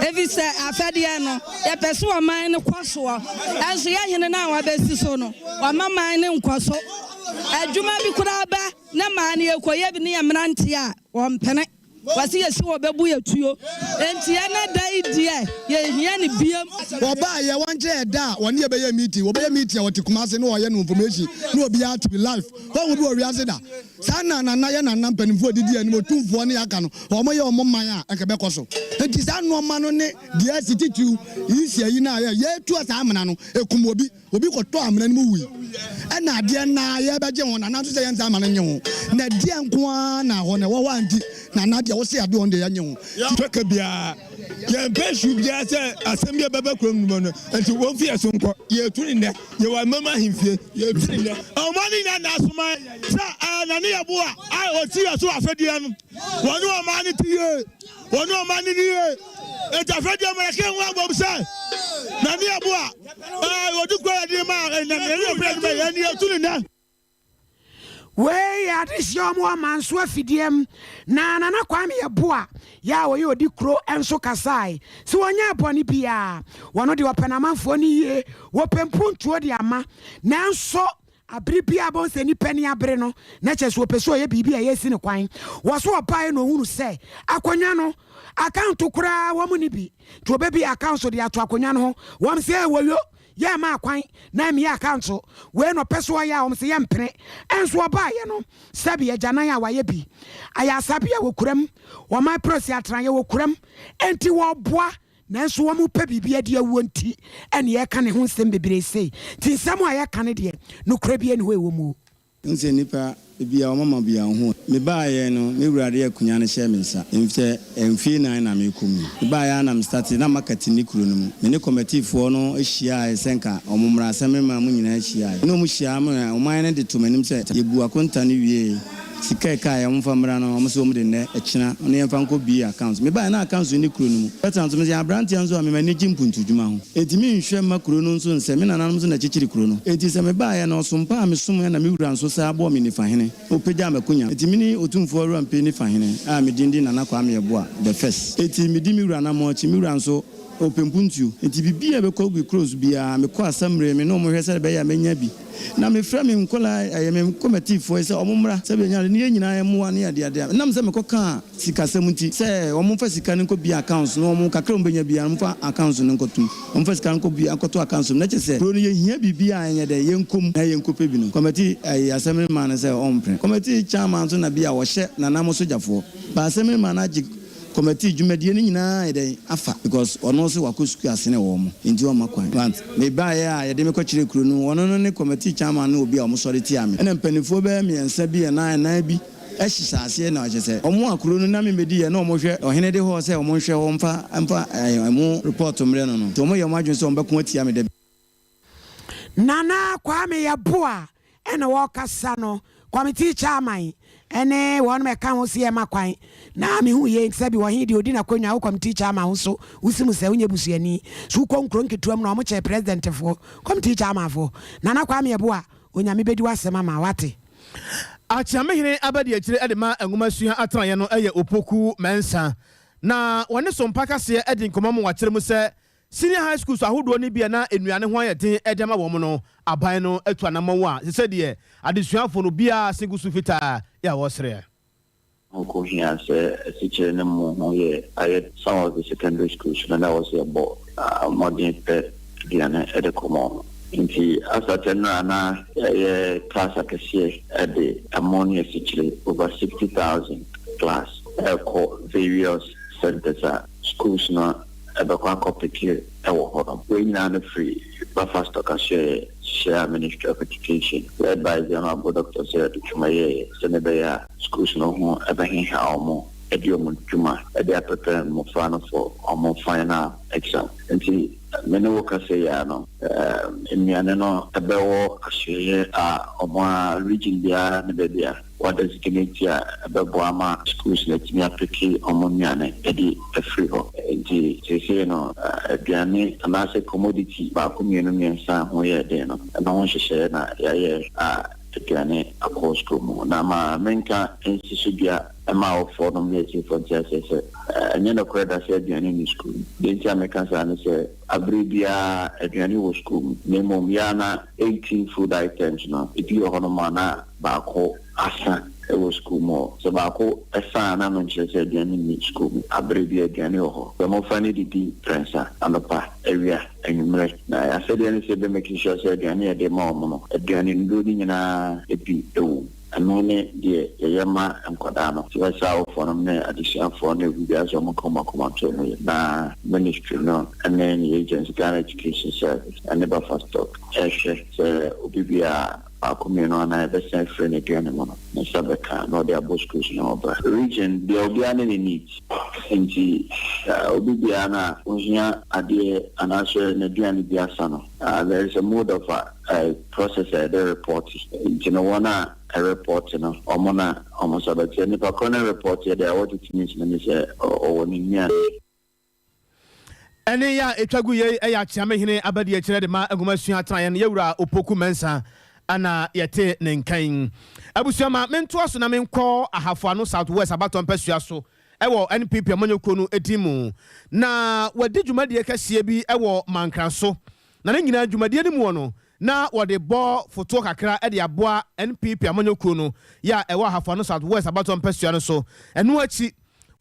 efi sɛ afɛdeɛ no yɛpɛ sɛ ɔman no kɔ soɔ ɛnso yɛhene no a wɔabɛsi so no ɔma man no nkɔ so adwuma bi koraa ba na maa no yɛkɔyɛ bi ne yɛ mmerante a wɔmpene wasi yɛsi wɔbɛbu yɛ tuo enti ɛna da idiɛ yɛhia ne biam wɔba yɛ wɔnkyɛ ɛda a wɔne yɛbɛyɛ meeting wɔbɛyɛ meeting a wɔte kumase ne wɔyɛ no information ne obiara to be live wɔn bi wɔ wiase da saa na yɛ nana mpanimfoɔ didi anim otumfoɔ ne aka no wɔn yɛ wɔn man a ɛkɛbɛkɔ so enti saa nneɛma no ne deɛ sititu yisi ayi na yɛtu saa amena no ekum obi kɔtɔ amena no mu wui ɛna adeɛ na yɛbɛgye wɔn na nanso sɛ yɛn nsa amena nye ho na deɛ nkoa na hɔ na wɔwɔ anti na nadeɛ wɔsi ade wɔn de yɛnyɛ ho twɛka biara yɛn pɛ su biara sɛ asɛm bi bɛbɛ kurom no no nti wɔn fi ɛso nkɔ yɛtu ne nnɛ yɛwɔ mɛma ahemfie yɛtu ne nnɛ ɔmo ne nyinaa na asoma sɛ nane yɛ bo a ɔsi yɛ so afɛdeɛ no wɔne ɔma ne ti yie wɔne ɔma ne ni yie enti afɛdeɛ ma yɛkɛ ho abɔm sɛ nane yɛ bo a wɔde kura yɛde ma nane yɛ brɛ no ma yɛne yɛtu ne nnɛ wei adehyɛ ɔmo amanso afidiem na nana kwame yɛ boa ya wɔyɛ odi kuro enso kasae sɛ wɔnyɛ abɔne bia wɔno de wɔpɛnamanfoɔ no yie wɔpɛmpuntuo de ama nanso abere bia bɔn sɛ nipa ni abere no na kyɛ sɛ wɔpɛ sɛ ɔyɛ biribi a yɛsi ne kwan wɔso ɔpae no ohunu sɛ akonnwa no account koraa wɔn ni bi to obebi account so de ato akonnwa no ho wɔn sɛ wɔyo yɛ ma kwan na mi account so we no pɛ so ɔyɛ a wɔn sɛ yɛ mpene enso ɔbaayɛ no sɛbi agyanan a wɔayɛ bi ayɛ asabi a wɔkuram wɔn prosi atran yɛ wɔkuram enti wɔboa nanso wɔn pɛ biribi adi awuo nti ɛne yɛka ne ho nsɛm bebree sei ti nsɛm a yɛka ne deɛ no kura bi ne ho ɛwɔ mu nse nipa bia mama bia ho me baayɛ no me wurade akunya no hyɛ me nsa mfɛ mfie nan na me kom me baayɛ na me start na market ni kuro no mu me ne committee fo no ahyia senka omumra asɛm ma mu nyina ahyia no mu hyia mu ɔman ne de to manim sɛ yebu akonta ne wie sika ka ya mfa mra no mo so mo de ne akina ne yɛmfa nkɔ bi account me baayɛ na account ni kuro no mu betan so me ya brand yanzo a me mani gimpuntu dwuma ho etimi nhwɛ ma kuro no nso nsɛ me nananom so na chichiri kuro no eti sɛ me baayɛ na Sompa a me som na me wura nso sa abo me nifa hene opagya makonya etimi ni otumfo awura mpe nifa hene a me dindi nana kwa me yebo a the first eti me di me wura na mo chi me wura nso opempuntu eti bibia be kɔ gu cross bia me kɔ asamre me no mo hwɛ sɛ be ya menya bi na me fra me nkola me committee fo sɛ omumra sɛ be nya ne nyina mo ne ade nam sɛ me kɔ ka sika sɛmunti sɛ omo fa sika ne kɔ bi accounts no omo kakra mbenya bia mo fa accounts no nkɔtum omo fa sika ne kɔ bi akɔto accounts no kyɛ sɛ pro no yehia bibia anyɛ dɛ yenkom na yenkɔpɛ bi no committee asɛmre man sɛ ompre committee chairman so na bia wo hyɛ na nam so jafo ba asɛmre man agi committee dwumadie ne nyinaa yɛde afa because ɔno nso wakɔ sukuu asene wɔ mo nti ɔma kwan plant me baayɛ a yɛde me kɔkyerɛ kuro no ɔno no ne committee chairman no obi a ɔmo sɔre tia me ɛna mpanimfoɔ bɛyɛ mmiɛnsa bi ɛnan bi ɛhyehyɛ aseɛ na ɔkyɛ sɛ ɔmo akuro no na memedi yɛ na ɔmo hwɛ ɔhene de hɔ sɛ ɔmo nhwɛ hɔ mfa ɛmo report mmerɛ no no nti ɔmo yɛ ɔmo adwene sɛ ɔmbɛko atia me da nana kwame yɛ boa ɛna wɔkasa no committee chairman ene won me kan ho sie makwan na me hu ye sabi wo he de odi na konwa wo committee chairman ho so usimu se unye busuani so konkro nketuam na o mo che president fo committee chairman fo nana kwa me bo a onyame bedi wasema ma wate achiamehene abadi akire ade ma anguma sua atran ye no eye opoku mensa na wone Sompa kase edi nkomam wakire mu se senior high school so ahodo ni bia na enuane ho ayeten edema wo mo no aban no atu anamawo a se de adesuafo no bia singusu fita ya wosre Uncle here said, teacher no more. I had some of the secondary schools, and that was about modern pet, at the common. Inti after 10 class I can see at the ammonia situation over 60,000 class. Various centers schools not ever complicated. We now free. But first I can share Ministry of Education led by the Honorable Dr. Sarah Chumaye, Senator schools no more ever in how more. Juma, they are preparing more fun for more final exam. And see, many workers say, in Mianano, a bewo, a share, or more region there, Nebia, what does Kinetia, a Babuama schools let me applique on Moniane, Eddie, a free ho. And they say, no, a Diane, and as a commodity, Bakumian and San, who are there, and I want to share, Diane, a course school. Nama, Menka, and Sisubia. Amount for them waiting for just and then the credit said Diane school. The Americans say Abribia at Diane school. Name Yana 18 food items now. If you are mana Bako Asa it was school more. So Bako Asa and said Diane school. Abribia Diane. The more funny the Prensa and the pa area and I said Diane said making sure said Diane at the moment at Diane building in a epi. And only the Yama and Kodano. So I saw for them addition for the videos on Come to na ministry no and then the agents Ghana Education Service and never first talk. Ubibia Akumino and I best friend again and Sabeka, no their both schools no but region the Obiana needs and the Ubibiana Unia Adi and also Nadian Biasano. There is a mode of a process they report. Jinawana a report, or Mona almost about the corner report here, there what it means when you say, or Ninia. And ya Echaguye, a Chamahine, Abadi, Chedema, Agumasia Trayan, Yura, Opoku Mensa, Anna Yate Nenkain. Abusama, Mentos, and I mean call a half one southwest about on Pesuaso. Ewo NPP Amanyokono Etimu. Na, what did you make the Cassiabi, Ewo Mancraso? Nanina Jumadia Muono. Na wade ball for talk akra e de aboa NPP amanyoko no ya e wa hafo no southwest about on pesuano so eno achi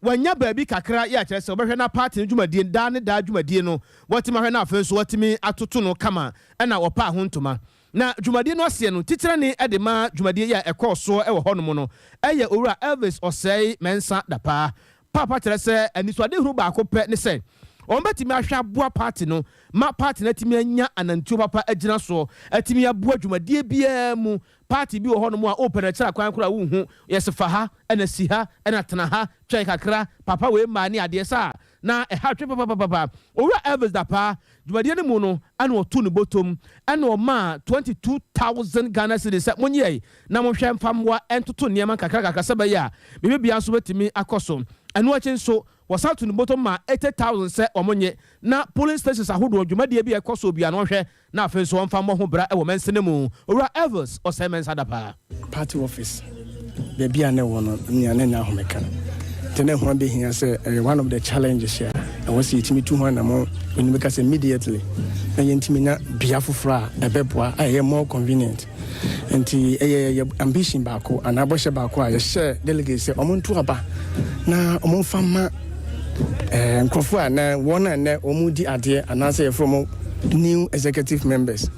wanya baabi kakra ya kire se obehwe na party dwumadie da ne da dwumadie no watima hwe na afen so watimi atoto no kama e na wopa ho ntoma na dwumadie no ase no titire ne e de ma dwumadie ya ekoso e wo hono no eye owura Elvis Osei Mensa dapa papa kire se aniswade huru ba akopɛ ne se Ombetimi ahwa aboa party no ma party na timi anya anantuo papa agina so atimi aboa dwumadie bia mu party bi wo hono mu a open kira kwan kora wo hu yesefa ha ena si ha ena tena ha twai kakra papa we ma ni ade sa na ha twe papa owura Elvis dapa dwumadie ne mu no ana otu ne botom ana o ma 22,000 Ghana cedis monye na mo hwe mfamwa entoto niam kakra seba ya bibi bia so betimi akoso eno achen so was out to the bottom ma 80,000 se omonye na polling stations ahodo dwumadie bi ekoso bia no hwe na afen so onfa mo ho bra e wo mensene mu owura Elvis Osei Sadapa party office the bia na wono nya na homeka tene ho be hia say one of the challenges here I was itimi 200 mo when because immediately na yentimi na bia fofra ebeboa aye more convenient enti ambition baako anaboshe baako a ye share delegate say omuntu aba na omfama nkrofo a na wona na omudi ade anase from new executive members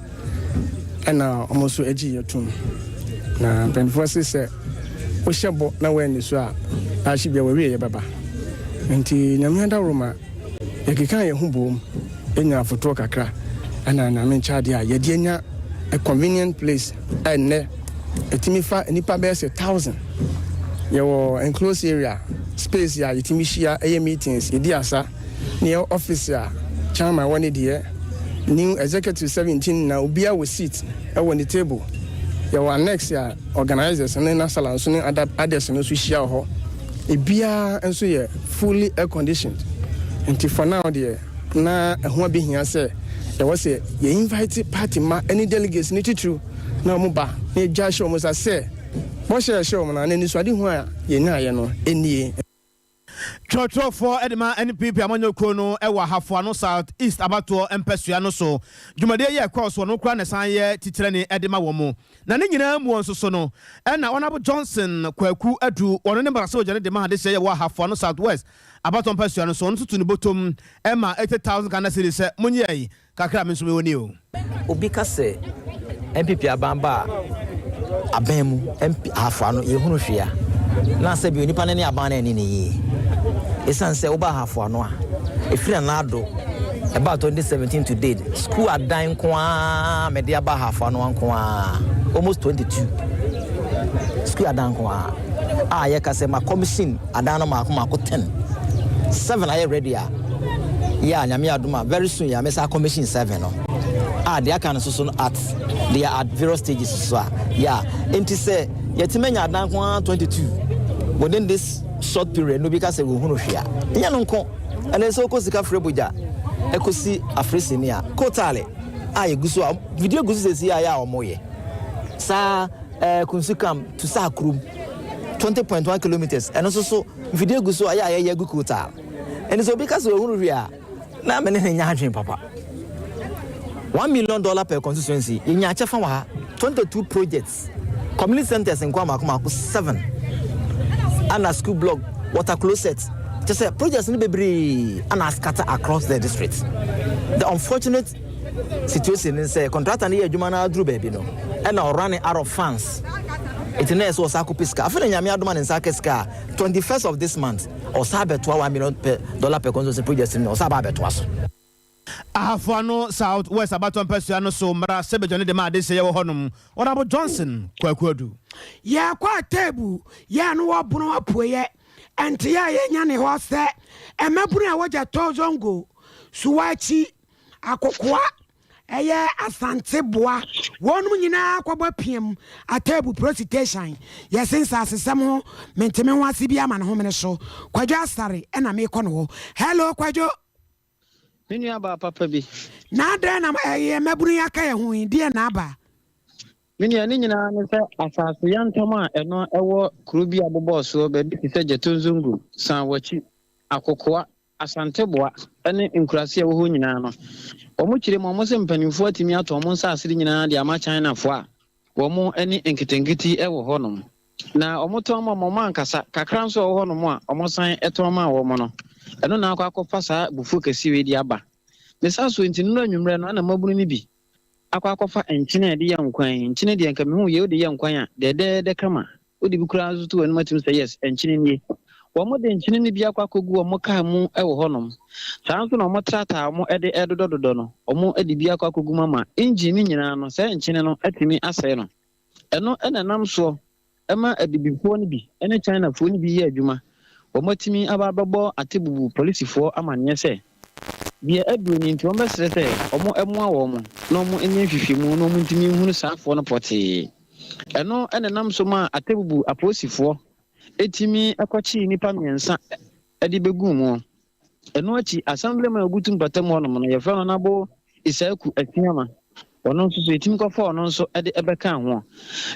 and almost agi yotum na benforce say o shebo na we ni so a shibia we ye baba nti nyamyanda roma yakika ye hubom enya foto kakra ana na men chade a ye de nya a convenient place and etimifa nipa be 1,000 your enclosed area space ya yitimi shia meetings idiasa near office ya chairman one there new executive 17 na ubia with seat on the table your next ya organizers and na sala so others no so shia ho ebia enso ye fully air conditioned and for now there na ho be hia say there was a ye invite party ma any delegates ni true na mo ba na ja show mo say mo share show mo na ni so ade ho a ye nya ye no enie Church for Edema NPP Amanyoko no ewa hafo no south east abato empesua no so dwumade ye course no kra ne san ye titire ne Edema wo mu na ne nyina mu onso so no na Honorable Johnson Kwaku adu ono ne mbaraso jane de ma de se ye wa hafo no southwest abato empesua no so no tutu ne botom ema 80,000 Ghana cedis se munye kakra me so me woni o obi ka se MPP abamba abemu MP hafo no ye hunu hwea na se bi onipa ne aban na ni yi esan se oba hafo ano a efiri na ado about 2017 to date school adan kwa me dia ba hafo ano kwa almost 22 school adan kwa yɛka sɛ ma commission adan no maako 10 7 ayɛ ready a nyame adoma very soon ya mesa commission 7 no they are kind so at they are at various stages so enti sɛ yɛtimanya adan ko 22 within this short period no because we hunu hwea nya no nko ɛne sɛ okɔ sika frɛ bogya ekosi afresini a kotale yeguso video guso sesi ya omoye sa kunsukam to sakrum 20.1 kilometers and also video guso ya gu kotale and so because we hunu hwea na me ne nya adwen papa $1 million per constituency in ya chefa wa 22 projects community centers in Kwamakumako 7 and a school block water closet just say projects in bebre and scatter across the district. The unfortunate situation is a contractor near Jumana Drew baby no and now running out of funds. It is also Sakupiska. I feel in Yamiaduman and Sakeska 21st of this month or Sabet $1 million per constituency projects in Sababe to us. Ahafano South West Abaton Persiano so Mara Sebejoni de Ma de say honum. Honorable Johnson Kwakwadu. Ya kwa table ya no wabuno apoye enti ya nyane ho se emebunu a waja tozongo suwachi akokwa eye asante boa wonum nyina kwaba piem atebu prostitution yesensa asesem ho menteme ho asibia ma ne ho mene so kwadwo asare na me kɔ no ho hello kwadwo menu aba papa bi na da na emebunu ya ka ye ho die na aba menu ani nyina ne sɛ asase yantam a ɛno ɛwɔ kurubi abobɔ so ba bi sɛ jetonzungu san wachi akokwa asante boa ɛne nkurase ɛwɔ ho nyina no omo kyire mo se mpanimfo atimi ato mo nsa asiri nyina de ama China fo a wo mo ani enketengeti ɛwɔ honom na omo to mo ankasa kakra nso ɛwɔ honom a omo san ɛto ma wo mo no ɛno na akɔ saa bufu kesi we di aba mesa so enti no anwumre no na mabunu ni bi akɔ enkyene de yankwan enkyene de yanka me hu ye de yankwan a de kama odi bi kura azuto wanu matim say yes enkyene nie wo mo de enkyene ni bi akɔ gu wo mo ka mu ɛwɔ honom saa nso na mo trata mo de edododo no mo de bi akɔ gu mama engine nyina no sɛ enkyene no atimi asɛe no ɛno ɛna nam so ɛma adibifo no bi ɛne China fo no bi yɛ adwuma wo matimi ababɔ atebubu policefo amanye sɛ bia aduru ni nti wo mesere sɛ omo ɛmoa wo mo na omo enye hwehwemu na omo ntimi hunu saafo no pɔtee ɛno ɛna nam so ma atebubu aposifo etimi akɔkye nipa miensa ɛde begu mu ɛno achi assembly ma ogutum batam ho no no yɛfrɛ no nabo Isaaku Atiama ɔno nso so etimi kɔfa ɔno nso ɛde ɛbɛka ho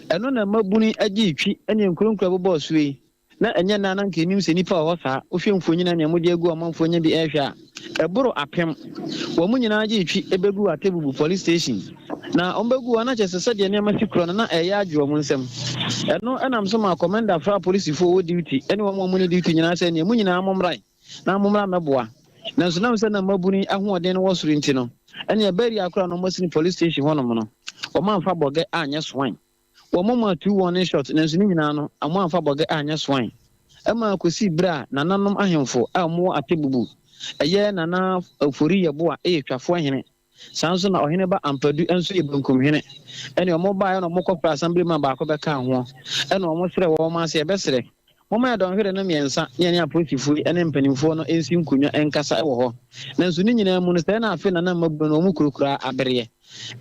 ɛno na mabuni agye twi ɛne nkronkra bɔbɔ so yi na enye na nke nim se nipa ho saa ohwe mfonyina ne amode agu amanfonya bi ehwe a eboro apem wo mu nyina age twi ebegu atebubu police station na ombegu na chese se de ne masikro na eya adwo mu nsem eno enam so ma commander fra police fo wo duty ene wo mu ne duty nyina se ne mu nyina amomrai na amomra meboa na so nam se na mabuni ahoɔden no wo soro nti no ene ebari akora no mosini police station ho no mo no o man fa boge anya swine wo mama 2-1 shot na so ni nyina no amo amfa boge anya swine ema kosi bra na nanom ahemfo amo atebubu eye na na afori yebo a twafo hene sanso na ohene ba ampadu enso ye bankum hene ene omo ba na omo kɔpra assembly man ba ko bɛka ho ene omo sere wo ma se ebesere mama ya don hwere na miensa ne aposifo ene mpanimfo no ensi nkunya enkasa ɛwɔ hɔ na nso ni nyina mu no sɛ na afi na na mabu no omo kurukura abereye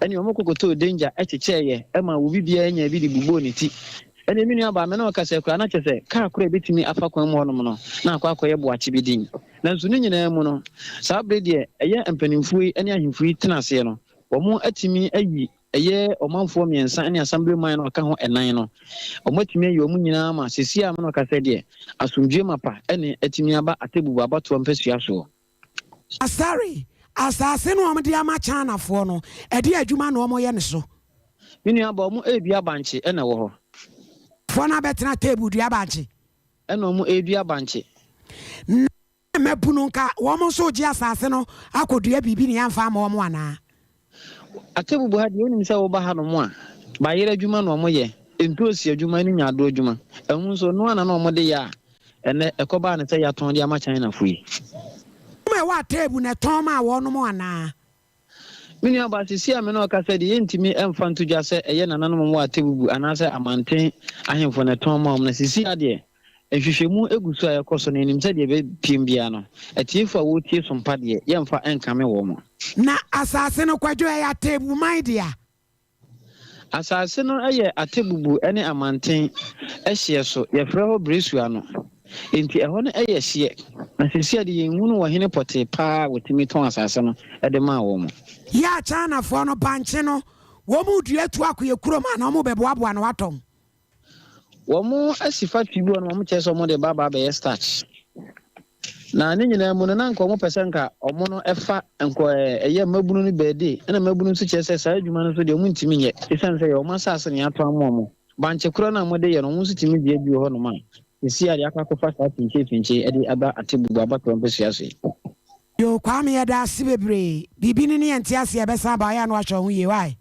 ene omo kokoto danger ɛkyekyeeye ema wo bibia nya bi di bubo ne ti ene minu aba me na okase kura na kyese ka kura betimi afa kwan mu honom no na akwakoye boache bi din na nso ni nyina mu no saa brede eye mpanimfo ene ahemfo tenase no wo mu atimi ayi eye omanfo miensa ene assembly man no ka ho enan no omatimi ayi wo mu nyina ma sesi a me na okase de asomdwe mapa ene atimi aba atebubu abato mpasua so asari asase no omde ama China fo no ede adwuma no omo ye ne so minu aba omo ebi abanche ene wo ho fona betena table dua banche eno mu edua banche mebunu nka wo mo so ji asase no akodua bibi ne amfa ma wo mo ana atebubu ha de onim se wo ba ha no mo a ba yere adwuma no mo ye entosi adwuma ni nya do adwuma ehun so no ana no mo de ya ene ekoba ne se ya ton de ama China fui me wa table ne ton ma wo no mo ana mini aba sisi ame no ka se de yentimi emfa ntudwa se eye nananom mo atebubu anase amanten ahemfo ne ton ma omna sisi ade ehwehwemu egusu a yakoso no nim sɛ de be piem bia no atiefo a wotie Sompa de yɛmfa enkame wɔ mo na asase no kwadwo ya tebu man dia asase no ɛyɛ atebubu ɛne amanten ɛhyeɛ so yɛfrɛ hɔ Bresua no enti ɛhɔ no ɛyɛ hyeɛ na sesia de yɛnhunu wɔ hene pɔte paa wɔtumi tɔn asase no ɛde maa wɔ mo ya China fo no banche no wo mu dua tu akoye kurom na wo mu beboaboa no watom wɔn asifa tibu no wɔn kyerɛ sɛ wɔn de baba bɛyɛ starch na ne nyinaa mu no na nka wɔn pɛ sɛ nka wɔn no ɛfa nkɔ ɛyɛ mmabunu no bɛɛde ɛna mmabunu nso kyerɛ sɛ saa adwuma no so deɛ wɔn ntumi nyɛ esan sɛ wɔn asase ne ato ama wɔn bankye koro na wɔn de yɛ no wɔn nso tumi di adu hɔ nom a esi ade akɔfa saa pinche ɛde aba atebubu abatɔ mpɛsua so yo kwame ya da ase bebre bibi ne ne ente ase ɛbɛsa ba ya no ahwɛ ho ye why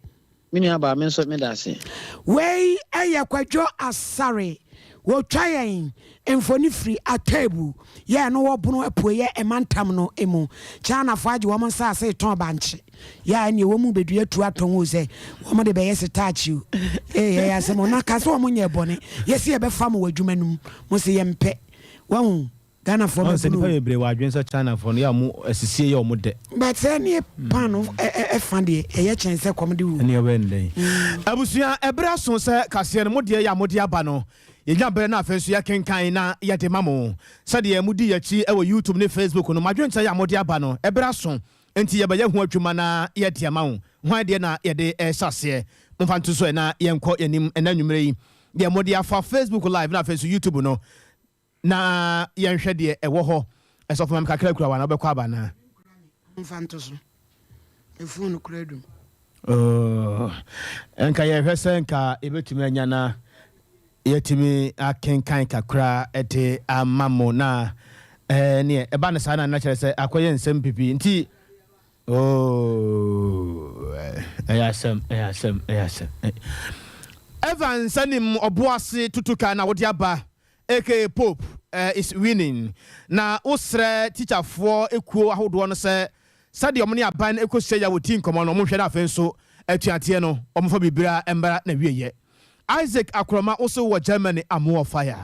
mini aba me nso me da ase wei ɛyɛ kwadwo asare wo twayen emfoni free atebu ya no wo bunu apuo ye emantam no emu China faje wo mon sa se ton banche ya ne wo mu bedua tu aton wo se wo mo de be yes tachiu ya se mo na ka so wo nye bone yesi e be fam wo adwuma num mo se ye mpe wo Ghana for me. Se nipa bebre wa adwen se China for no ya mo asisie ye o mo de. But say ni pan no fande e ye chen se kom de wu. Ne we ndey. Abusua ebra so se kase no mo de ya mo de aba no. Ye nya bere na afenso ya kenkan na ye de mamo. Se de mu di yachi e wo YouTube ne Facebook no madwen se ya mo de aba no. Ebra so enti ye ba ye hu adwuma na ye de ama wo. Hwan de na ye de sase. Mfanto so na ye nkɔ yanim na nwumere yi. De mo de afa Facebook live na afenso YouTube no. Na yɛnhwɛ deɛ ɛwɔ hɔ ɛsɔfo mam kakra kura wa na bɛkɔ aba na mfanto so efu no kura dum enka yɛhwɛ sɛ nka ebetumi anya na yɛtumi akenkan kakra ɛte amamo na ne ɛba ne saa na kyerɛ sɛ akɔyɛ nsɛm pipi nti ɛyasɛm Evan sanim ɔboase tutuka na wode aba aka Pope is winning na usre teacher for ekuo ahodo no se sade omne aban ekosia ya woti nkomo no mohwe na afenso atuate no omfa bibira embara na wieye Isaac Akroma also wo Germany amo fire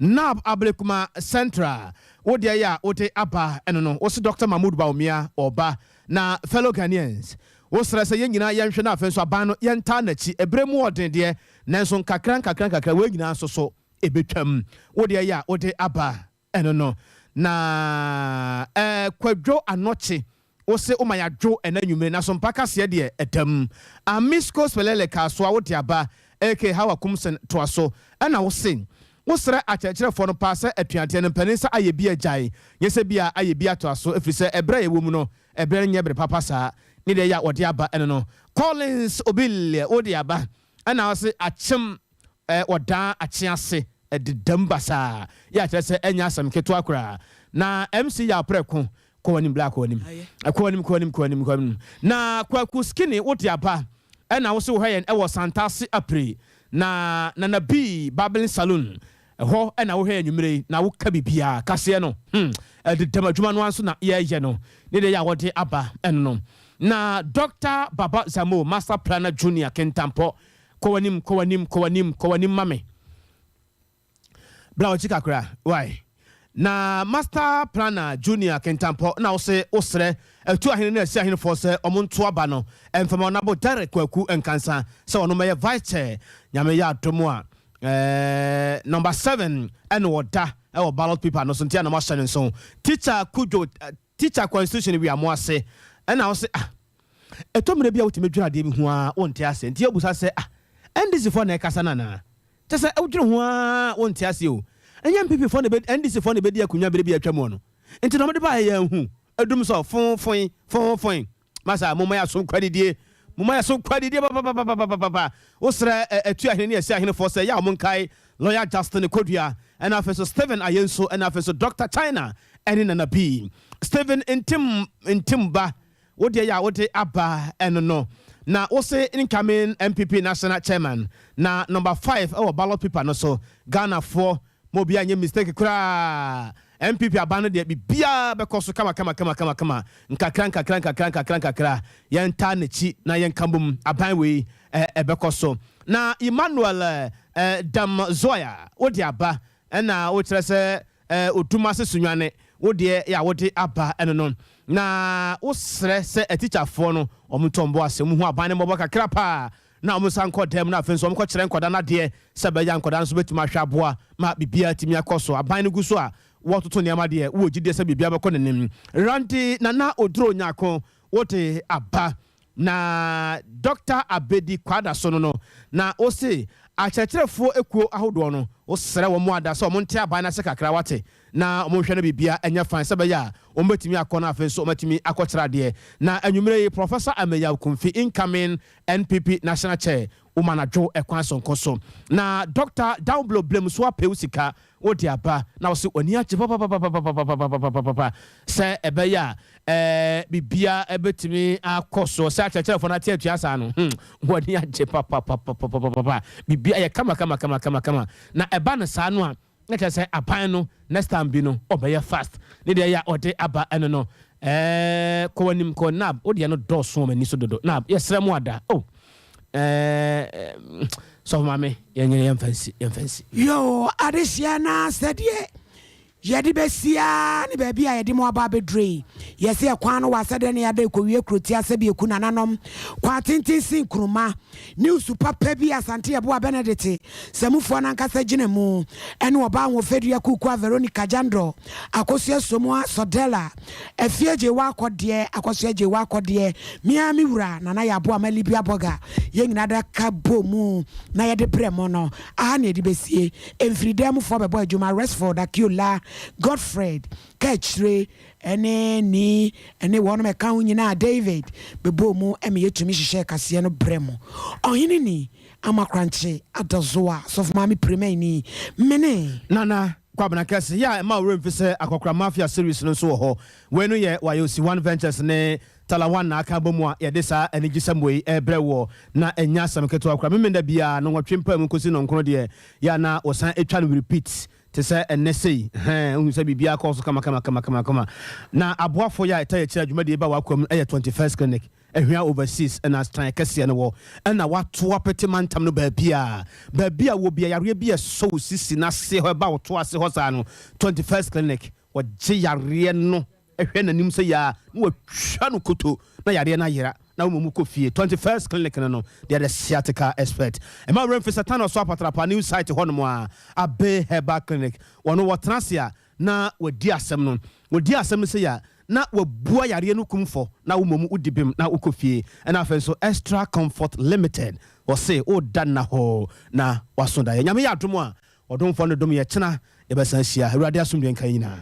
Nab Ablekuma Central wode ya wote aba eno no wo Dr. Mahmoud Baumia oba na fellow Ghanaians wo sra se yenyina yenhwe na afenso aban no yenta na chi ebremu odin de nanso kakran we nyina so ebetwam wode ya wode aba eno no na kwadwo anoche wo se o mayadwo enanwume na so mpaka se de edam amisco spelele ka so wode aba eke hawa kumsen to aso na wo se wo sra akyerɛkyerɛfo no pa sɛ atuante no mpanin sɛ ayɛ bi agyae yɛsɛ bia ayɛ bi ato aso efiri sɛ ɛbrɛ yɛwɔ mu no ɛbrɛ nyɛ bre papa saa ne de ya wode aba eno no Collins Obil wode aba na wo se akyem oda achiase edidam basa ya kyerɛ sɛ enya asam keto akora na MC ya preko ko wani black wani ko na kwaku skinny wodi aba na wo se wo hyen wo santase apre na B Babylon Saloon ho na wo hyen nwumere na wo ka bibia kase no edidam adwuma no anso na ye no ne de ya wodi aba no na Dr. Baba Zamo Master Planner Junior Kentampo Kowanim mame Bra chika kra why na Master Planner Junior Kentampo na ose osre etu ahene na sia ahene for se omonto aba no emfama na bo direct kwaku enkansa se ono meye vice chair nyame ya adomo a number 7 ene woda e wo ballot paper no so ntia na ma hyɛ so teacher kujo teacher constitution we amoase ena wo se etomre bia wotime dwura de bi ho a wonte ase ntia obusa se NDC for na kasa na tese awdwere ho a wonte ase o enya mpp for na NDC for na be dia kunya bere bi atwam no enti no mede ba ya hu adum so fon masa moma ya so kwadidie ba osra atu ahene ne ase ahene for say ya o monkai lawyer Justin Kodua and afeso Stephen Ayenso and afeso Dr. China and na B Stephen intimba wode ya wode aba eno no na ose incoming MPP national chairman na number 5 our ballot paper no so Ghana for mo bia nye mistake kura MPP abano de bia bekoso kama nkakra yenta na chi na yenkambum aban we ebekoso na Emmanuel Dam Zoya wode aba ɛna wo kyerɛ sɛ otuma se sunwane wo de ya wo de aba ɛno no na wo srɛ sɛ atichafoɔ no ɔmtombo asɛm ho aban ne mbɔ kakra pa na ɔmo san kɔ dem na afɛn so ɔmo kɔ kyerɛ nkɔda na de sɛ bɛya nkɔda nso betuma ahwɛ aboa ma bibia timi akɔ so aban no gu so a wɔtoto nneɛma de wo gidi sɛ bibia bɛkɔ nenim ranti na oduro nyako wo de aba na Dr. Abedi Kwada so no na o se akyerɛkyerɛfoɔ ekuo ahodoɔ no o srɛ wɔn mu ada sɛ ɔmo nte aban na sɛ kakra wate na ɔmo hwɛ no bibia ɛnyɛ fan sɛ bɛyɛ a ɔmo betumi akɔ na afɛn so ɔmo betumi akɔkyerɛ adeɛ na anwummerɛ yi Professor Ameya Kumfi incoming NPP national chair umanadwo ekwan sonko so na Dr. down below blame so apɛ sika wo de aba na wo se oni agye papa sɛ ɛbɛyɛ a bibia ɛbɛtumi akɔ so sɛ akyerɛkyerɛfoɔ na te atua saa no woni agye papa bibia yɛ kama na ɛba no saa no a na kyerɛ sɛ aban no next time bi no ɔbɛyɛ fast ne deɛ yɛ ɔde aba ɛno no kɔwanim kɔ nab wo deɛ no dɔɔso ma ni so dodo nab yɛsrɛ mu ada so mame yɛnyɛ yɛmfansi yo adehyia na sɛdeɛ yɛde bɛsia ne baabi a yɛde mu aba bɛdrei yɛsɛ ɛkwan no wasɛdeɛ ne yɛda ɛkɔwie kuroti asɛ bi ɛku nananom kwa tenten sin kuruma news papa bi asante yɛboa Benedict sɛmufoɔ no ankasa gyina mu ɛne ɔbaa wɔfɛdua kukua Veronica Jandro akɔsua somua Sodela afie gye wakɔdeɛ akɔsua gye wakɔdeɛ mia mi wura nana yɛaboa ma Libia Boga yɛnyina da ka bɔ mu na yɛde brɛ mo no aha ne yɛde bɛsie ɛmfiridɛ mufoɔ bɛbɔ adwuma Resford Akiola Godfred Kachre ene wono me kan nyina David bebo mu eme yetumi hyehyɛ kaseɛ no brɛmo ɔhene ni amakranche adazoa sof mami premeni mene nana kwabena kese ya ma wrem fi sɛ akokra mafia series no so ho we no ye wayosi one ventures ne talawan na aka bomu a yɛde saa anigi samwei ɛbrɛ wɔ na ɛnya asɛm ketewa kora memenda bia no wɔtwempa mu kosi no nkro deɛ ya na osan etwa no repeat te sɛ ɛnɛ sei hu sɛ bibia kɔ so kama na aboafo ya ɛtɛ kyerɛ adwumadi ba wakɔm ɛyɛ 21st clinic ɛhwia overseas ɛna stran kɛseɛ no wɔ ɛna wato apete mantam no baabia wo bia yare bia so sisi na se hɔ ba woto ase hɔ saa no 21st clinic wɔgye yare no ɛhwɛ nanim sɛ ya na watwa no koto na yare na yera na umu ko fie 21st clinic no they are the sciatica expert e ma remfi satana so apatrapa new site hɔ no a abe herbal clinic wɔno wɔtrasia na wadi asɛm sɛ ya na wabua yare no kumfo na umu udibim na ukofie na afɛn so extra comfort limited wɔse o danna hɔ na wasonda ya nyame ya adom a ɔdomfo no dom yɛ kyena ɛbɛsan sia awurade asomdwe nkan nyina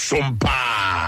Sompa.